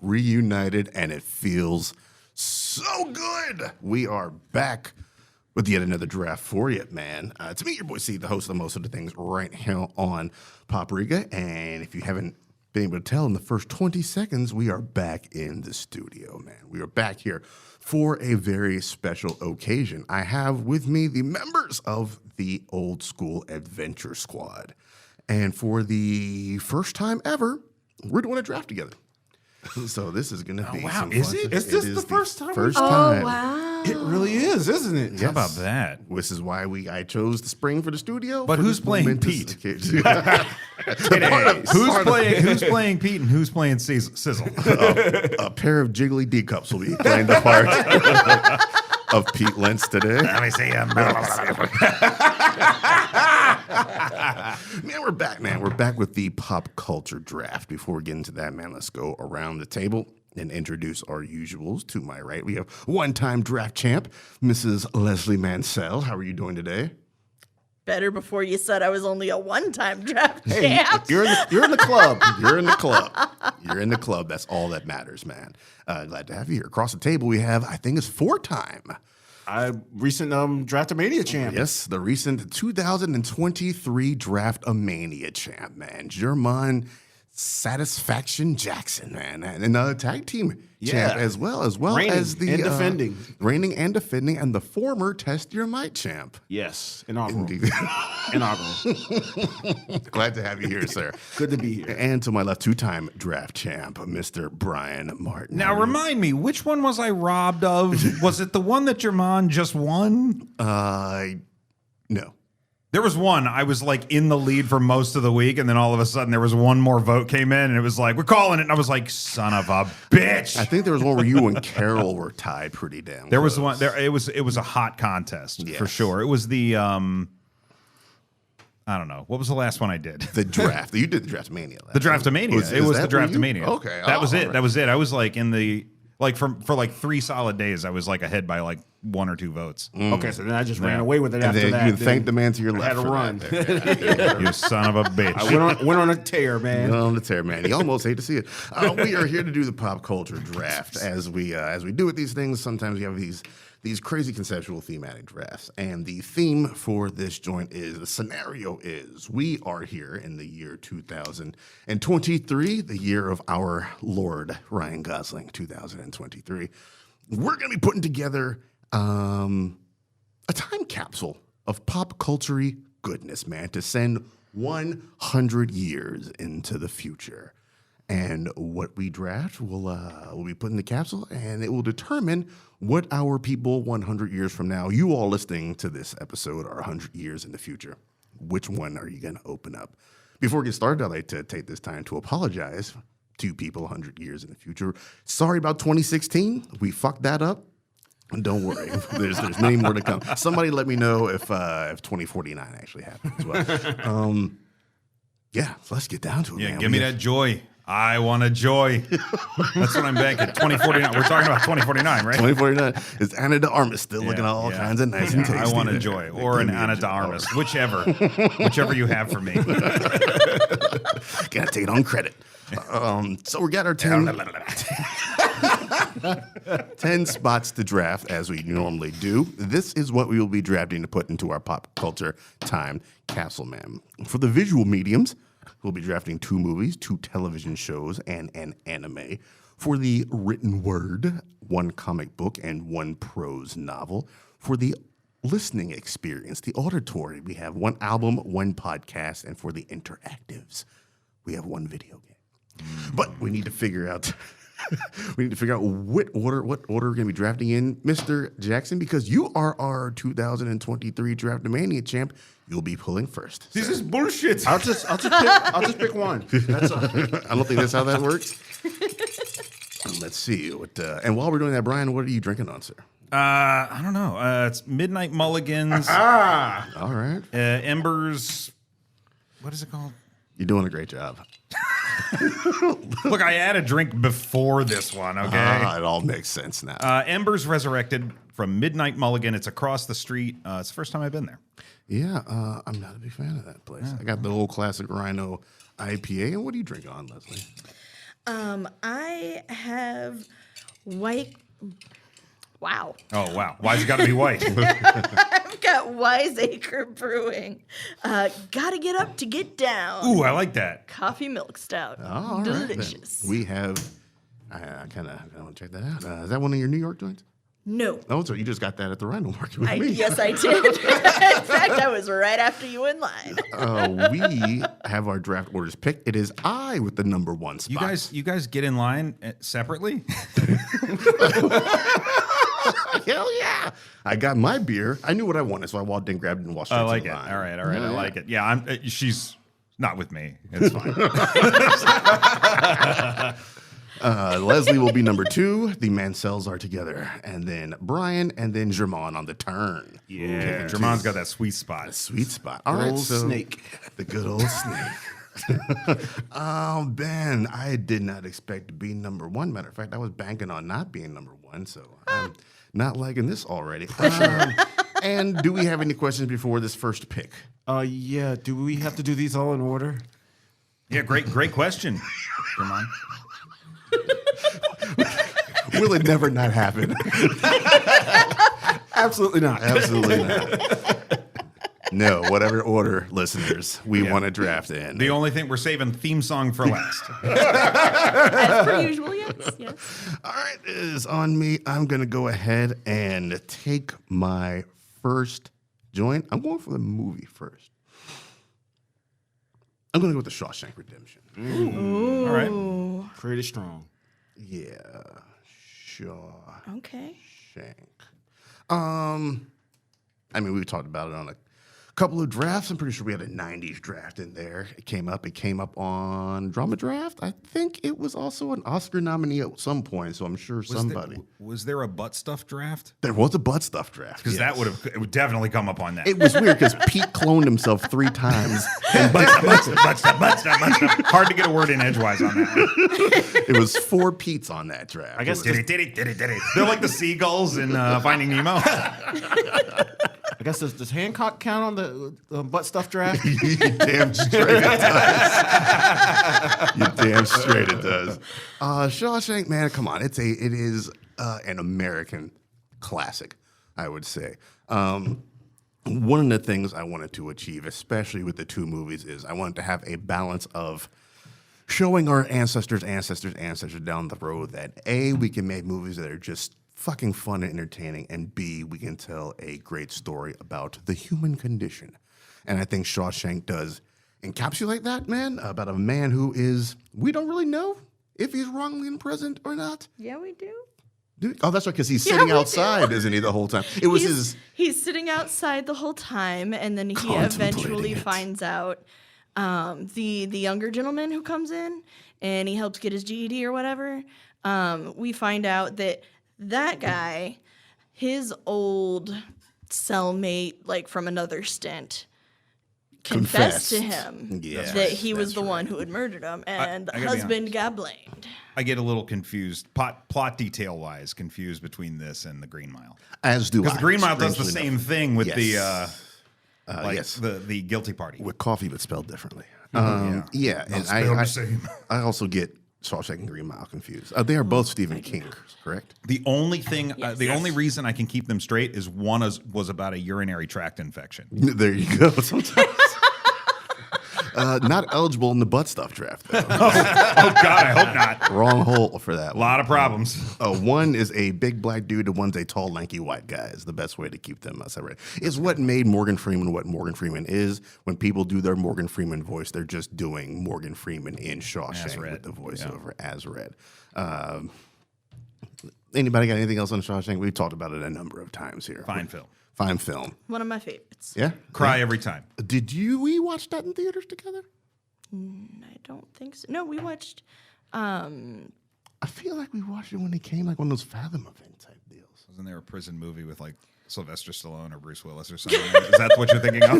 reunited, and it feels so good. We are back with yet another draft for you, man. It's me, your boy C, the host of most of the things right here on Poprika. And if you haven't been able to tell in the first 20 seconds, we are back in the studio, man. We are back here for a very special occasion. I have with me the members of the Old School Adventure Squad. And for the first time ever, we're doing a draft together. So this is going to be some Is fun it? stuff. Is this the first time? First time. Wow. It really is, isn't it? Yes. How about that? This is why I chose the spring for the studio. But for who's this playing momentous Pete? occasion. Who's playing Pete and who's playing Sizzle? A pair of jiggly D cups will be playing the part of Pete Lentz today. Let me see him. Man, we're back, man. We're back with the pop culture draft. Before we get into that, man, let's go around the table and introduce our usuals. To my right, we have one-time draft champ, Mrs. Leslie Mansell. How are you doing today? Better before you said I was only a one-time draft champ. You're in the club. You're in the club. You're in the club. That's all that matters, man. Glad to have you here. Across the table, we have, I think it's four-time. Recent Draftomania champ. Yes, the recent 2023 Draftomania champ, man. German Satisfaction Jackson, man. And tag team champ as well Reigning as the and defending. Reigning and defending, and the former Test Your Might champ. Yes, inaugural. Indeed. Inaugural. Glad to have you here, sir. Good to be here. And to my left, two-time draft champ, Mr. Brian Martin. Now, remind me, which one was I robbed of? Was it the one that Jermon just won? No. There was one. I was like in the lead for most of the week, and then all of a sudden there was one more vote came in, and it was like, we're calling it. And I was like, son of a bitch. I think there was one where you and Carol were tied pretty damn There was close. one. There it was a hot contest for Yes. sure. It was the I don't know. What was the last one I did? The draft. You did the Draftomania last The Draftomania. Was- It is was the that where you- Draftomania. Okay. That was all it. right. That was it. I was like in the for like 3 solid days. I was like ahead by like 1 or 2 votes. Okay, so then I just ran away with it And after then that. you thank the man to your I left. had to for run. that. You son of a bitch. I went on a tear, man. On the tear, man. You almost hate to see it. We are here to do the pop culture draft. As we do with these things, sometimes we have these crazy conceptual thematic drafts. And the theme for this joint is, the scenario is, we are here in the year 2023, the year of our Lord Ryan Gosling, 2023. We're going to be putting together a time capsule of pop culture goodness, man, to send 100 years into the future. And what we draft will be put in the capsule, and it will determine what our people 100 years from now, you all listening to this episode, are 100 years in the future. Which one are you going to open up? Before we get started, I'd like to take this time to apologize to people 100 years in the future. Sorry about 2016. We fucked that up. Don't worry. There's many more to come. Somebody let me know if 2049 actually happens as well. Yeah, so let's get down to it, Yeah, man. give me that joy. I want a joy. That's what I'm banking. 2049. We're talking about 2049, right? 2049 is Anna de Armas still looking all yeah. kinds of nice and tasty. I want a there. joy or an Give me a Anna joy. de Armas, whichever you have for me. Gotta take it on credit. So we got our 10 spots to draft, as we normally do. This is what we will be drafting to put into our pop culture time capsule, man. For the visual mediums, we'll be drafting 2 movies, 2 television shows, and an anime. For the written word, 1 comic book and 1 prose novel. For the listening experience, the auditory, we have 1 album, 1 podcast, and for the interactives, we have 1 video game. But we need to figure out what order we're going to be drafting in, Mr. Jackson, because you are our 2023 Draftomania champ. You'll be pulling first. This is bullshit. I'll just pick one. That's all. I don't think that's how that works. Let's see. And while we're doing that, Brian, what are you drinking on, sir? I don't know. It's Midnight Mulligans. All right. Embers. What is it called? You're doing a great job. Look, I had a drink before this one, okay? It all makes sense now. Embers Resurrected from Midnight Mulligan. It's across the street. It's the first time I've been there. Yeah, I'm not a big fan of that place. I got the old classic Rhino IPA. And what do you drink on, Leslie? I have white. Wow. Oh wow, why's it got to be white? I've got Wiseacre Brewing. Gotta get up to get down. Ooh, I like that. Coffee milk stout. All right, then. Delicious. We have. I kind of want to check that out. Is that one of your New York joints? No. Oh, so you just got that at the Rhino Market with me. Yes, I did. In fact, I was right after you in line. We have our draft orders picked. It is I with the number 1 spot. You guys get in line separately. Hell yeah! I got my beer. I knew what I wanted, so I walked in, grabbed it, and walked straight I like to it. the line. All right. I like it. Yeah, she's not with me. It's fine. Leslie will be number 2. The Mancells are together, and then Brian, and then Germain on the turn. Yeah, Germain's got that sweet spot. Sweet spot. All right, Old so snake. the good old snake. Oh, Ben, I did not expect to be number 1. Matter of fact, I was banking on not being number 1, so I'm not liking this already. And do we have any questions before this first pick? Yeah. Do we have to do these all in order? Yeah, great question, Germain. Will it never not happen? Absolutely not. Absolutely not. No, whatever order, listeners, we want to draft in. The only thing we're saving theme song for last. As per usual, yes. All right, it is on me. I'm going to go ahead and take my first joint. I'm going for the movie first. I'm going to go with The Shawshank Redemption. All right. Pretty strong. Yeah, Shawshank. Okay. I mean, we talked about it on a couple of drafts. I'm pretty sure we had a 90s draft in there. It came up on Drama Draft. I think it was also an Oscar nominee at some point, so I'm sure somebody. Was there a butt stuff draft? There was a butt stuff draft. Because yes. it would definitely come up on that. It was weird because Pete cloned himself 3 times. And butt stuff. Hard to get a word in edgewise on that one. it was 4 Petes on that draft. I guess Did it. They're like the seagulls in Finding Nemo. I guess does Hancock count on the butt stuff draft? You damn straight it does. You damn straight it does. Shawshank, man, come on. It is an American classic, I would say. One of the things I wanted to achieve, especially with the 2 movies, is I wanted to have a balance of showing our ancestors down the road that A, we can make movies that are just fucking fun and entertaining, and B, we can tell a great story about the human condition. And I think Shawshank does encapsulate that, man, about a man who we don't really know if he's wrongly imprisoned or not. Yeah, we do. Oh, that's right, because he's Yeah, sitting we do. outside, isn't he, the whole time? It was He's sitting outside the whole time, and then he Contemplating eventually it. finds out the younger gentleman who comes in, and he helps get his GED or whatever. We find out that guy, his old cellmate, like from another stint, confessed to him Yeah, that he was that's the right. one who had murdered him, and the I gotta be husband got blamed. I get a little confused, plot detail wise, confused between this and the Green Mile. as do I. Because the Green Mile does the strangely same enough. thing with Yes. yes, the guilty party. With coffee, but spelled differently. Yeah. Yeah, and spelled the same. I also get Shawshank and Green Mile confused. They are both Stephen King, correct? The only thing, Yes. the only reason I can keep them straight is one was about a urinary tract infection. There you go. Sometimes. Not eligible in the butt stuff draft, though. Oh God, I hope not. Wrong hole for that A lot of problems. One is a big black dude, and one's a tall, lanky white guy. Is the best way to keep them separate. It's what made Morgan Freeman what Morgan Freeman is. When people do their Morgan Freeman voice, they're just doing Morgan Freeman in Shawshank with the voiceover as read. Anybody got anything else on Shawshank? We've talked about it a number of times here. Fine film. Fine film. One of my favorites. Yeah? Cry every time. Did we watch that in theaters together? I don't think so. No, we watched. I feel like we watched it when it came, like one of those Fathom event type deals. Wasn't there a prison movie with like Sylvester Stallone or Bruce Willis or something? Is that what you're thinking of?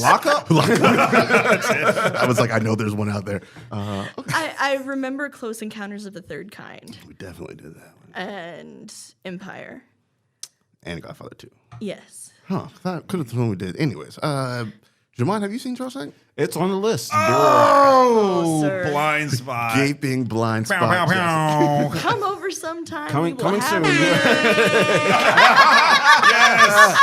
Lock up? I was like, I know there's one out there. I remember Close Encounters of the Third Kind We definitely did that one. and Empire. And Godfather 2. Yes. Huh. Could have thrown we did. Anyways, Jamon, have you seen Shawshank? It's on the list. Oh, sir. blind spot. Gaping blind Pow, spot. pow, pow. Come over sometime. Coming we will soon. have Yes.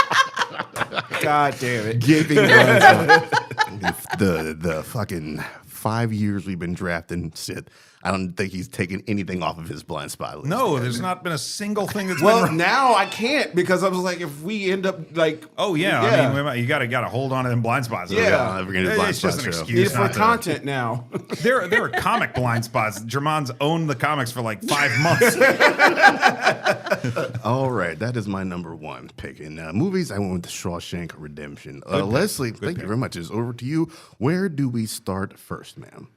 God damn it. Gaping blind spot. The fucking 5 years we've been drafting Sid. I don't think he's taken anything off of his blind spot list. No, there's not been a single thing that's Well, been. now I can't because I was like, if we end up like, Oh yeah, I mean, you gotta hold on to them blind spots. Yeah. We're gonna do blind It's just spot an show. need excuse it for not to. content now. There are comic blind spots. Jermon's owned the comics for like 5 months. All right, that is my number one pick. In movies, I went with The Shawshank Redemption. Leslie, thank you very much. It's over to you. Where do we start first, ma'am?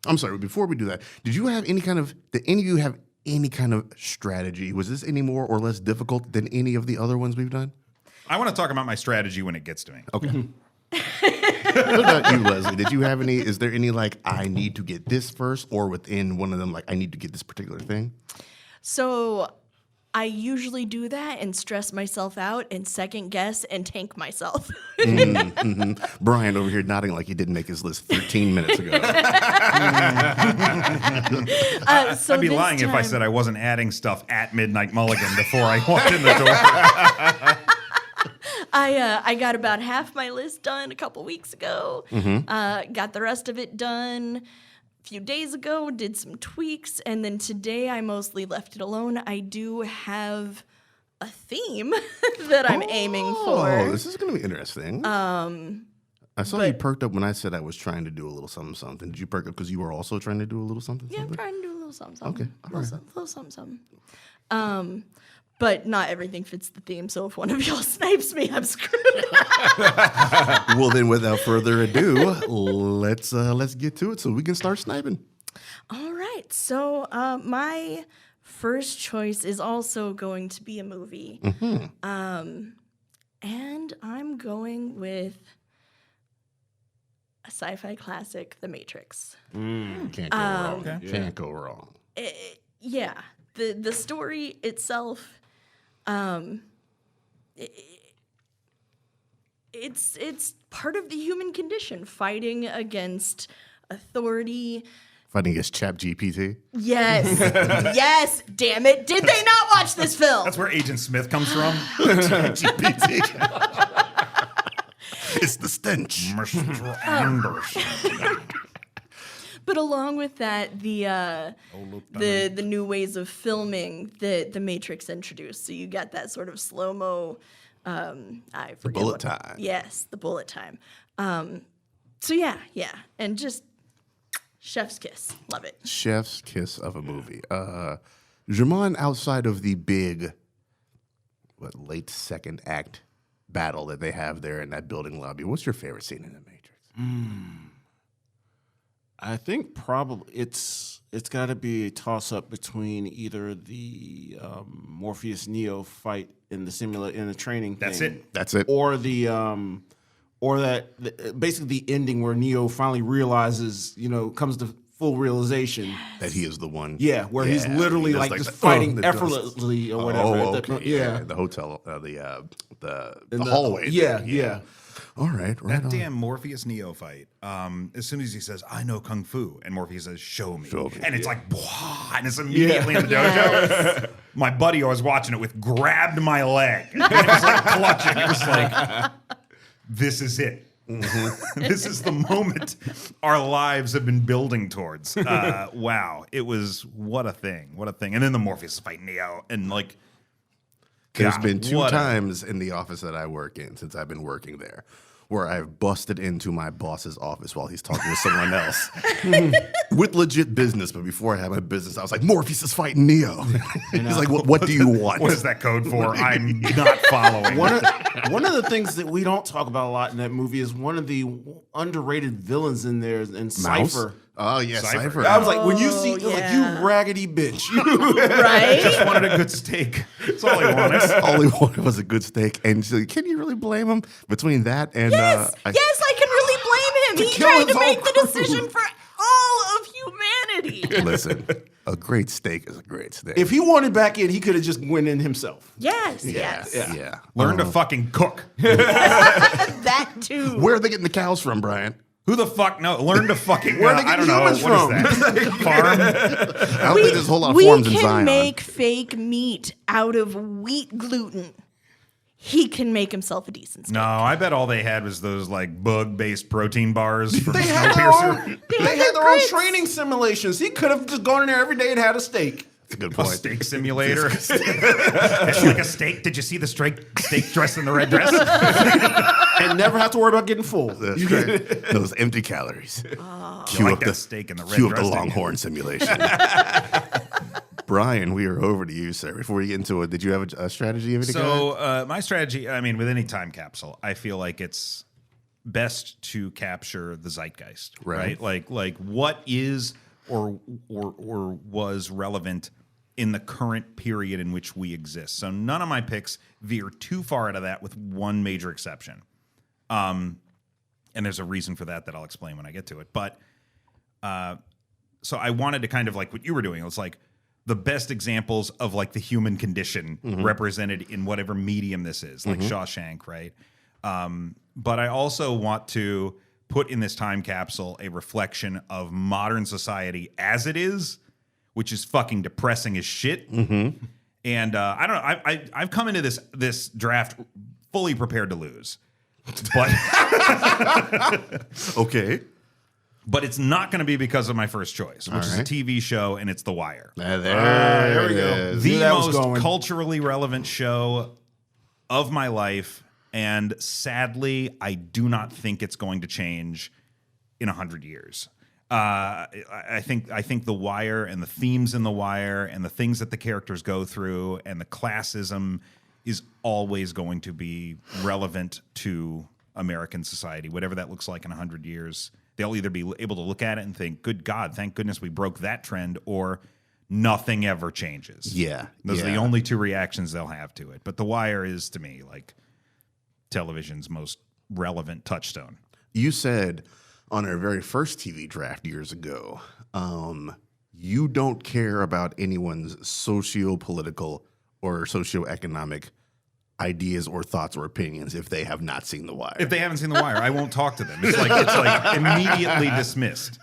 I'm sorry, before we do that, did any of you have any kind of strategy? Was this any more or less difficult than any of the other ones we've done? I want to talk about my strategy when it gets to me. Okay. What about you, Leslie? Did you have any? Is there any like I need to get this first, or within one of them like I need to get this particular thing? So I usually do that and stress myself out and second guess and tank myself. Brian over here nodding like he didn't make his list 13 minutes ago. So I'd be this lying if I time- said I wasn't adding stuff at Midnight Mulligan before I walked in the door. I got about half my list done a couple weeks ago. Mm-hmm. Got the rest of it done a few days ago, did some tweaks, and then today I mostly left it alone. I do have a theme that I'm aiming for. Oh, this is going to be interesting. I saw you perked up when I said I was trying to do a little something, something. Did you perk up because you were also trying to do a little something, Yeah, I'm something? trying to do a little something, something. Okay, all right. Little something, something. But not everything fits the theme, so if one of y'all snipes me, I'm screwed. Well, then, without further ado, let's get to it so we can start sniping. All right, so my first choice is also going to be a movie. And I'm going with a sci-fi classic, The Matrix. Can't go wrong. Okay. Can't go wrong. Yeah, the story itself, it's part of the human condition, fighting against authority. Fighting against ChatGPT. Yes, yes, damn it. Did they not watch this film? That's where Agent Smith comes from. ChatGPT. It's the stench. Mr. Anderson. But along with that, the new ways of filming that the Matrix introduced. So you got that sort of slow-mo, I forget bullet time. Yes, the bullet time. So yeah, and just chef's kiss. Love it. Chef's kiss of a movie. Jamon, outside of the big, late second act battle that they have there in that building lobby, what's your favorite scene in The Matrix? I think probably it's got to be a toss up between either the Morpheus Neo fight in the training. That's thing, it. That's it. Or basically the ending where Neo finally realizes, comes to full realization. That he is the one. Yeah, where he's literally He does like just the- fighting the dust. effortlessly or whatever. Oh, At the- okay. yeah. The hotel, the In hallway. Yeah, there. yeah. All right, right That on. damn Morpheus Neo fight. As soon as he says, "I know kung fu," and Morpheus says, "Show me," Show me, and it's like, "Wah," and it's immediately in the dojo. My buddy I was watching it with grabbed my leg, and it was like clutching. It was like, "This is it. This is the moment our lives have been building towards." Wow, it was what a thing, And then the Morpheus fight Neo, and like. There's God, been two what a- times in the office that I work in since I've been working there where I've busted into my boss's office while he's talking with someone else with legit business. But before I had my business, I was like, Morpheus is fighting Neo. He's like, what do you want? What is that code for? I'm not following. One of the things that we don't talk about a lot in that movie is one of the underrated villains in there in Mouse? Cypher. Oh, yeah, Cypher. Cypher. I was like, when you see, Oh, like, yeah. you raggedy bitch. Right? Just wanted a good steak. That's all I wanted. all he wanted was a good steak. And so, can you really blame him between that and... Yes, yes, I can really blame him. He kill tried his to whole make the crew. decision for all of humanity. Listen, a great steak is a great steak. If he wanted back in, he could have just went in himself. Yes, yes. Yeah. Learn to fucking cook. That too. Where are they getting the cows from, Brian? Who the fuck knows? Learn to fucking. Where are they I getting don't know. humans What from? is that? Farm? I don't think there's a whole lot of forms in We Zion. can make fake meat out of wheat gluten. He can make himself a decent steak. No, I bet all they had was those like bug-based protein bars from They had their Snowpiercer. own, They they had had their their own grits. training simulations. He could have just gone in there every day and had a steak. That's a good A point. steak simulator. It's like a steak. Did you see the steak dressed in the red dress? And never have to worry about getting full. That's right. Those empty calories. Cue like up that the steak in the red cue up the dressing. Longhorn simulation. Brian, we are over to you, sir. Before we get into it, did you have a strategy? So my strategy, I mean, with any time capsule, I feel like it's best to capture the zeitgeist, Right. right? Like what is or was relevant in the current period in which we exist. So none of my picks veer too far out of that, with one major exception. And there's a reason for that I'll explain when I get to it. But so I wanted to kind of like what you were doing. It was like the best examples of like the human condition represented in whatever medium this is, like Shawshank, right? But I also want to put in this time capsule a reflection of modern society as it is, which is fucking depressing as shit. And I don't know. I've come into this draft fully prepared to lose, but Okay. but it's not going to be because of my first choice, which is a right. TV show, and it's The Wire. There we go. is. The that was most going. culturally relevant show of my life, and sadly, I do not think it's going to change in 100 years. I think The Wire and the themes in The Wire and the things that the characters go through and the classism is always going to be relevant to American society, whatever that looks like in 100 years. They'll either be able to look at it and think, good God, thank goodness we broke that trend, or nothing ever changes. Yeah. Those are yeah. the only two reactions they'll have to it. But The Wire is, to me, like television's most relevant touchstone. You said on our very first TV draft years ago, you don't care about anyone's socio-political or socioeconomic ideas or thoughts or opinions if they have not seen The Wire. If they haven't seen The Wire, I won't talk to them. It's like immediately dismissed.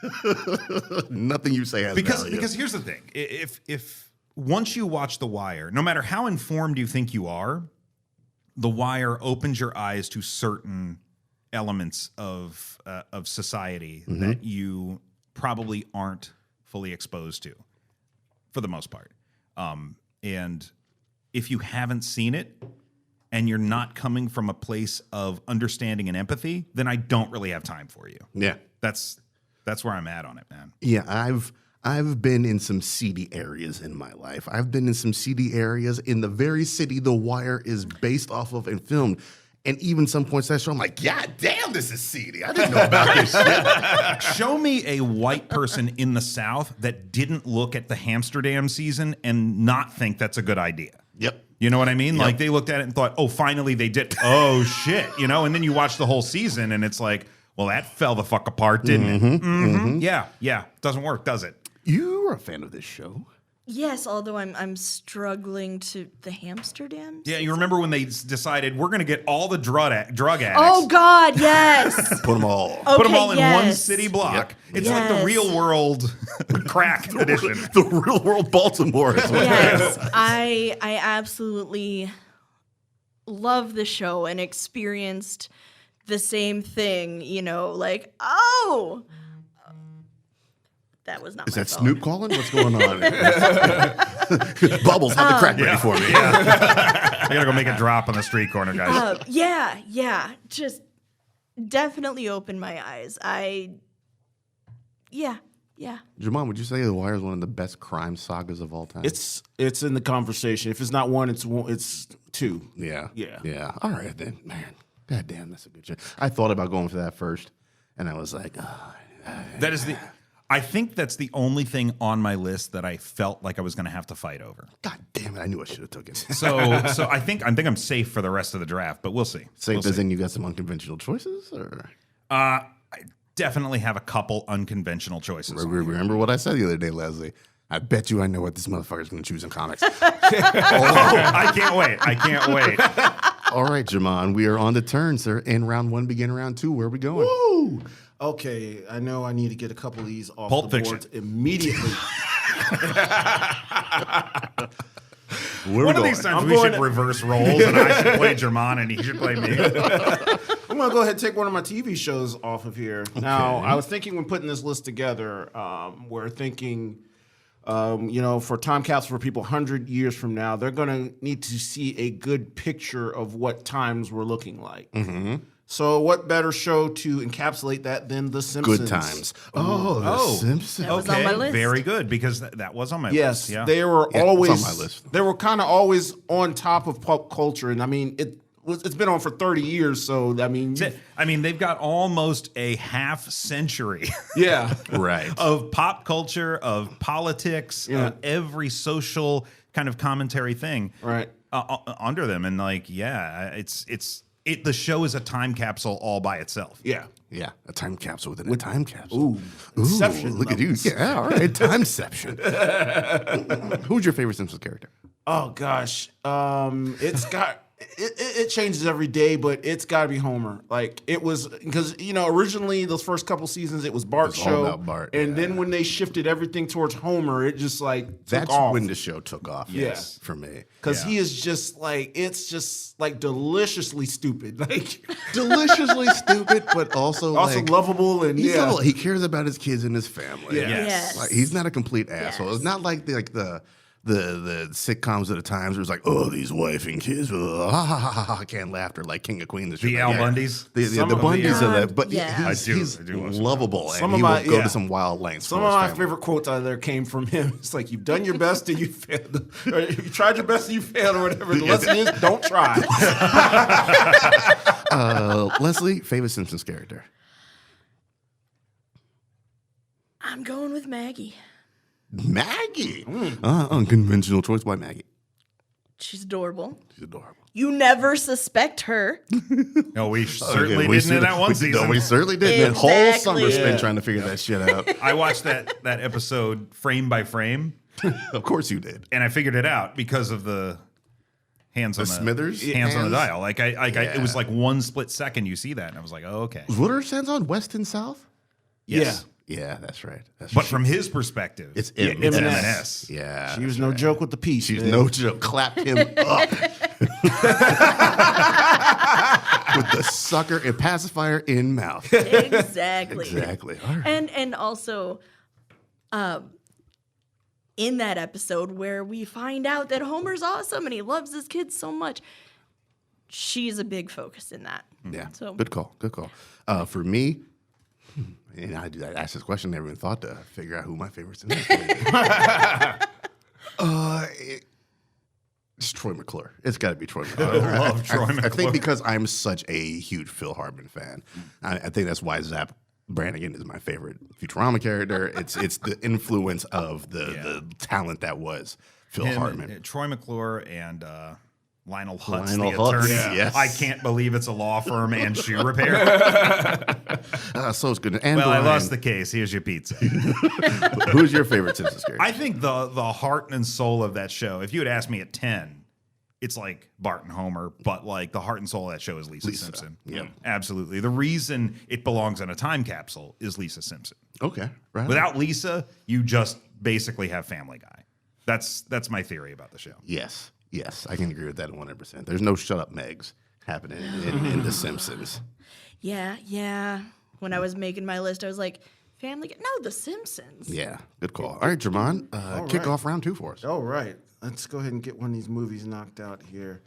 Nothing you say has value. Because here's the thing: if once you watch The Wire, no matter how informed you think you are, The Wire opens your eyes to certain elements of society that you probably aren't fully exposed to, for the most part. And if you haven't seen it, and you're not coming from a place of understanding and empathy, then I don't really have time for you. Yeah. That's where I'm at on it, man. Yeah, I've been in some seedy areas in my life. I've been in some seedy areas in the very city The Wire is based off of and filmed. And even some points that show, I'm like, God damn, this is seedy. I didn't know about this shit. Show me a white person in the South that didn't look at the Amsterdam season and not think that's a good idea. Yep. You know what I mean? Like they looked at it and thought, oh, finally they did. Oh, shit. You know, and then you watch the whole season and it's like, well, that fell the fuck apart, didn't it? Yeah. Doesn't work, does it? You were a fan of this show. Yes, although I'm struggling to the Amsterdam. Yeah, you remember when they decided we're going to get all the drug addicts. Oh God, yes. Put them all. Put them Okay, all in one yes. city block. It's like Yes. the real world crack edition. The real world Baltimore is what Yes, I absolutely love the show and experienced the same thing. You know, like that was not. Is my that phone. Snoop calling? What's going on? Bubbles, have the crack ready for me. I got to go make a drop on the street corner, guys. Yeah, just definitely opened my eyes. Yeah. Jamal, would you say The Wire is one of the best crime sagas of all time? It's in the conversation. If it's not one, it's two. Yeah. Yeah. All right, then. Man, God damn, that's a good show. I thought about going for that first, and I was like, I think that's the only thing on my list that I felt like I was going to have to fight over. God damn it, I knew I should have took it. So I think I'm safe for the rest of the draft, but we'll see. Safe We'll as see. in you got some unconventional choices? Or definitely have a couple unconventional choices. Remember what I said the other day, Leslie? I bet you I know what this motherfucker's going to choose in comics. I can't wait. I can't wait. All right, Jamon, we are on the turn, sir. In round one, begin round two. Where are we going? Woo! Okay, I know I need to get a couple of these off Pulp the Fiction. boards immediately. Where One we of these going? times we should reverse roles, and I should play Jermon, and he should play me. I'm gonna go ahead and take one of my TV shows off of here. Now, I was thinking when putting this list together, we're thinking, for time capsule for people 100 years from now, they're gonna need to see a good picture of what times we're looking like. Mm-hmm. So, what better show to encapsulate that than The Simpsons? Good times. The Simpsons. That was on my list. Very good, because that was on my Yes, list. Yeah. they were Yeah, it's always on my list. They were kind of always on top of pop culture, and I mean it's been on for 30 years. So I mean, They've got almost a half century yeah, Right. of pop culture, of politics, Yeah. every social kind of commentary thing right. under them. And the show is a time capsule all by itself. Yeah. Yeah, a time capsule within a time capsule. Ooh, Inception look levels. at you. Yeah, all right, timeception. Who's your favorite Simpsons character? Oh gosh, it's got it changes every day, but it's got to be Homer. Like it was because originally those first couple seasons it was Bart's all show, about Bart, and yeah. then when they shifted everything towards Homer, it just like took That's off. when the show took off. Yeah. Yes, for me. Because he is just like it's just like deliciously stupid, like Deliciously stupid, but also like, lovable and he's yeah. lovable. He cares about his kids and his family. Yeah. Yes. Like, he's not a complete asshole. Yes. It's not like the sitcoms of the times where it's like, oh, these wife and kids, I can't laugh, or like King of Queens. The Al Bundys? The Some the of Bundys the- of that. But Yeah. he's I do watch lovable, Some and of he my- will go yeah. to some wild lengths. Some for of his my family. favorite quotes out of there came from him. It's like you've done your best and you failed. Or you tried your best and you failed, or whatever. The lesson is, don't try. Leslie, favorite Simpsons character? I'm going with Maggie. Maggie. Unconventional choice. Why Maggie? She's adorable. She's adorable. You never suspect her. No, we certainly Again, we didn't in that one season. No, we certainly didn't. That whole Exactly. summer spent Yeah. trying to figure that shit out. I watched that episode frame by frame, Of course you did. and I figured it out because of the hands on the Smithers hands on the hands? dial. Like it was like one split second you see that, and I was like, oh, okay. What are hands on West and South? Yes. Yeah, that's right. That's But right. from his perspective, It's Yeah, M&S. M&S. Yeah. She was no joke with the piece. She's man. no joke. Clapped him up. With the sucker and pacifier in mouth. Exactly. Exactly. All right. And also, in that episode where we find out that Homer's awesome and he loves his kids so much, she's a big focus in that. Yeah. So- Good call. Good call. For me, and I asked this question, never even thought to figure out who my favorite Simpsons is. It's Troy McClure. It's got to be Troy McClure. I love Troy I think McClure. because I'm such a huge Phil Hartman fan. I think that's why Zap Brannigan is my favorite Futurama character. It's the influence of the talent that was Phil Hartman. Troy McClure, and Lionel Hutz, Lionel the Hutz, attorney. yes. I can't believe it's a law firm and shoe repair. So it's good. And Well, I Brian, lost the case. Here's your pizza. Who's your favorite Simpsons character? I think the heart and soul of that show, if you had asked me at 10, it's like Bart and Homer, but like the heart and soul of that show is Lisa Simpson. yeah. Absolutely. The reason it belongs in a time capsule is Lisa Simpson. Okay. Right. Without Lisa, you just basically have Family Guy. That's my theory about the show. Yes. Yes. I can agree with that 100%. There's no shut up Megs happening in The Simpsons. Yeah. When I was making my list, I was like, Family Guy? No, The Simpsons. Yeah. Good call. All right, Jermon, kick right. off round 2 for us. All right, let's go ahead and get one of these movies knocked out here.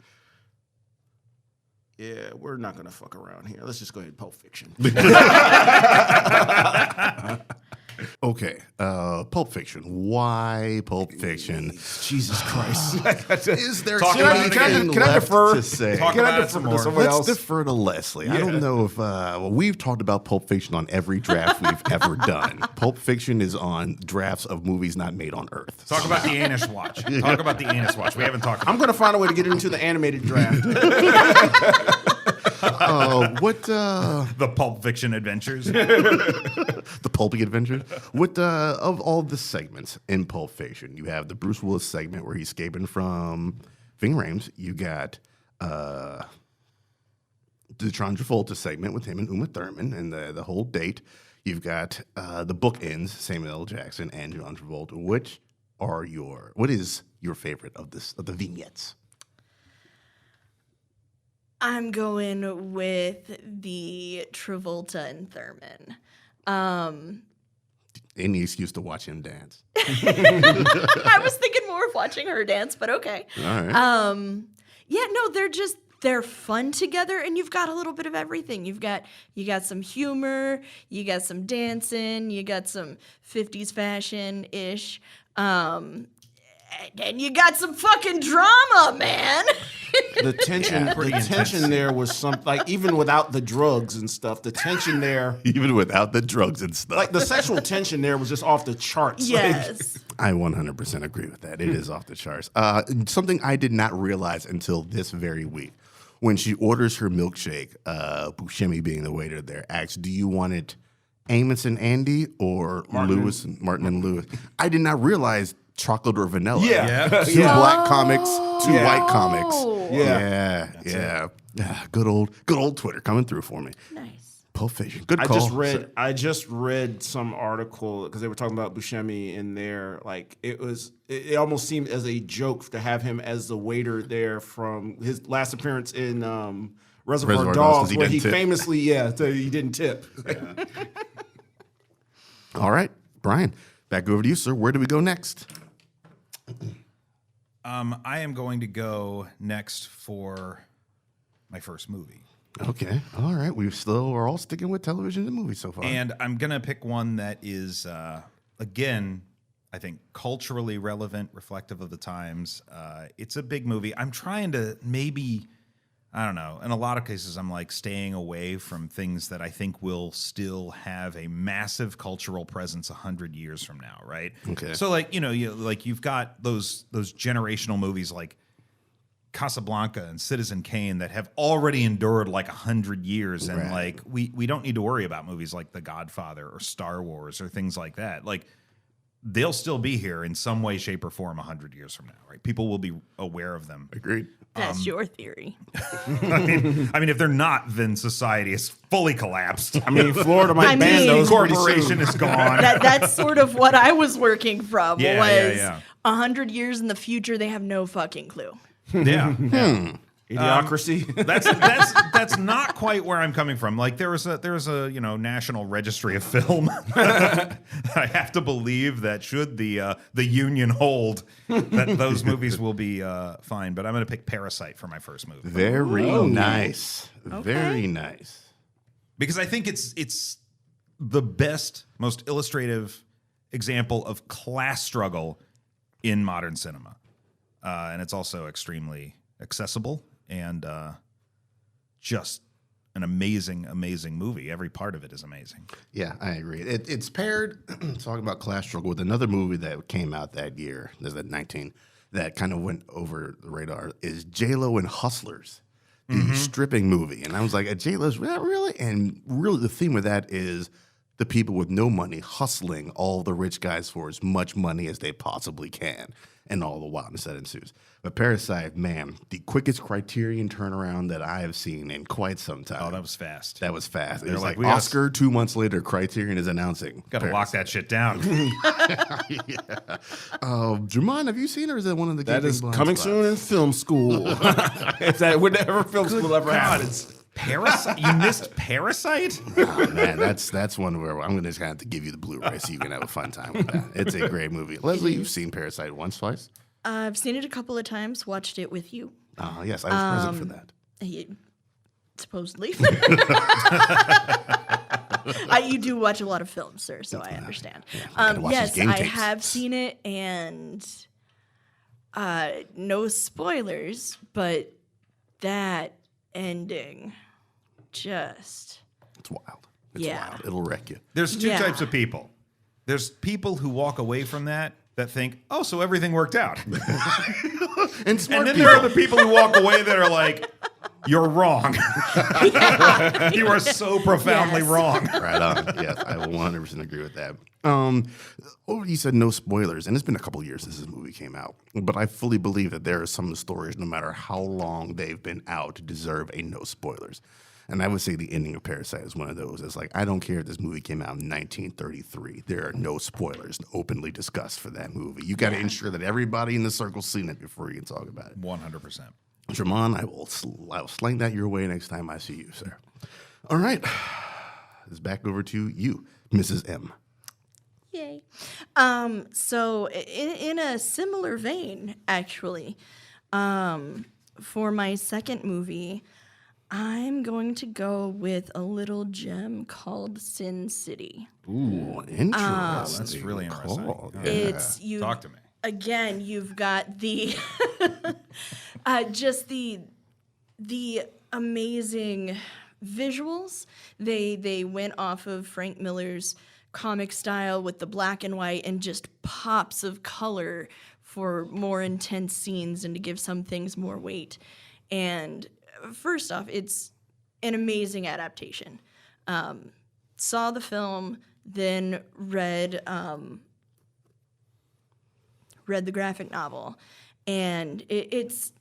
Yeah, we're not gonna fuck around here. Let's just go ahead and Pulp Fiction. Okay. Pulp Fiction. Why Pulp Fiction? Jesus Christ. Is there Talk about it anything again. Can I left defer? to say? Talk Can I about it defer some to more. someone Let's else? defer to Leslie. I don't know if we've talked about Pulp Fiction on every draft we've ever done. Pulp Fiction is on drafts of movies not made on Earth. Talk about the Anus Watch. Talk about the Anus Watch. We haven't talked about I'm gonna find a way to get into the animated draft. The Pulp Fiction adventures. The pulpy adventures. What of all the segments in Pulp Fiction, you have the Bruce Willis segment where he's escaping from Ving Rhames. You got the John Travolta segment with him and Uma Thurman and the whole date. You've got the bookends, Samuel L. Jackson and John Travolta. What is your favorite of the vignettes? I'm going with the Travolta and Thurman. Any excuse to watch him dance. I was thinking more of watching her dance, but okay. All right. Yeah, no, they're fun together, and you've got a little bit of everything. You got some humor, you got some dancing, you got some 50s fashion ish, and you got some fucking drama, man. The tension there was even without the drugs and stuff. The tension there, Even without the drugs and stuff. like the sexual tension there, was just off the charts. Yes. I 100% agree with that. It is off the charts. Something I did not realize until this very week. When she orders her milkshake, Buscemi being the waiter there, asks, do you want it Amos and Andy or Martin and Lewis? I did not realize chocolate or vanilla. Yeah. Two black comics, two white comics. Yeah. Yeah. Good old Twitter coming through for me. Nice. Pulp Fiction. Good call. I just read some article because they were talking about Buscemi in there. Like it almost seemed as a joke to have him as the waiter there from his last appearance in Reservoir Dogs, where he famously, he didn't tip. Yeah. All right, Brian, back over to you, sir. Where do we go next? I am going to go next for my first movie. Okay. All right. We're all sticking with television and movies so far. And I'm going to pick one that is, again, I think culturally relevant, reflective of the times. It's a big movie. I'm trying to maybe, I don't know, in a lot of cases, I'm like staying away from things that I think will still have a massive cultural presence 100 years from now, right? Okay. So you've got those generational movies like Casablanca and Citizen Kane that have already endured like 100 years. And like, we don't need to worry about movies like The Godfather or Star Wars or things like that. Like, they'll still be here in some way, shape, or form 100 years from now, right? People will be aware of them. Agreed. That's your theory. I mean, if they're not, then society is fully collapsed. I mean, Florida might ban mean, those. Corporation is gone. That's sort of what I was working from. Yeah. 100 years in the future, they have no fucking clue. Yeah. Idiocracy. That's not quite where I'm coming from. Like there was a National Registry of Film. I have to believe that should the union hold, that those movies will be fine. But I'm going to pick Parasite for my first movie. Very nice. Okay. Very nice. Because I think it's the best, most illustrative example of class struggle in modern cinema. And it's also extremely accessible and just an amazing, amazing movie. Every part of it is amazing. Yeah, I agree. It's paired, talking about class struggle, with another movie that came out that year, there's that 19, that kind of went over the radar, is J-Lo and Hustlers, the stripping movie. And I was like, J-Lo's really? And really the theme of that is the people with no money hustling all the rich guys for as much money as they possibly can, and all the wildness that ensues. But Parasite, man, the quickest Criterion turnaround that I have seen in quite some time. Oh, that was fast. That was fast. It was like, like Oscar 2 months later, Criterion is announcing. Got to lock that shit down. Juman, have you seen, or is that one of the That gaping is blind coming spots? soon in film school. If that would ever film school ever happens. Parasite? You missed Parasite? Oh, man, that's one where I'm going to just have to give you the Blu-ray so you can have a fun time with that. It's a great movie. Leslie, you've seen Parasite once, twice? I've seen it a couple of times, watched it with you. Yes, I was present for that. Supposedly. You do watch a lot of films, sir, so I understand. gotta watch Yes, these game I tapes. have seen it, and no spoilers, but that ending just... It's wild. It's Yeah. wild. It'll wreck you. There's two Yeah. types of people. There's people who walk away from that think, oh, so everything worked out. And smart And then people. there are the people who walk away that are like, You're wrong. You are so profoundly Yes. wrong. Right on. Yes, I will 100% agree with that. You said no spoilers, and it's been a couple years since this movie came out, but I fully believe that there are some stories, no matter how long they've been out, deserve a no spoilers. And I would say the ending of Parasite is one of those. It's like, I don't care if this movie came out in 1933. There are no spoilers openly discussed for that movie. You got to ensure that everybody in the circle's seen it before you can talk about it. 100%. Jamon, I will sling that your way next time I see you, sir. All right. It's back over to you, Mrs. M. Yay. So in a similar vein, actually, for my second movie, I'm going to go with a little gem called Sin City. Ooh, interesting. That's really interesting. call. Yeah. It's you. Talk to me. Again, you've got the just the amazing visuals. They went off of Frank Miller's comic style with the black and white and just pops of color for more intense scenes and to give some things more weight. And first off, it's an amazing adaptation. Saw the film, then read the graphic novel, and it's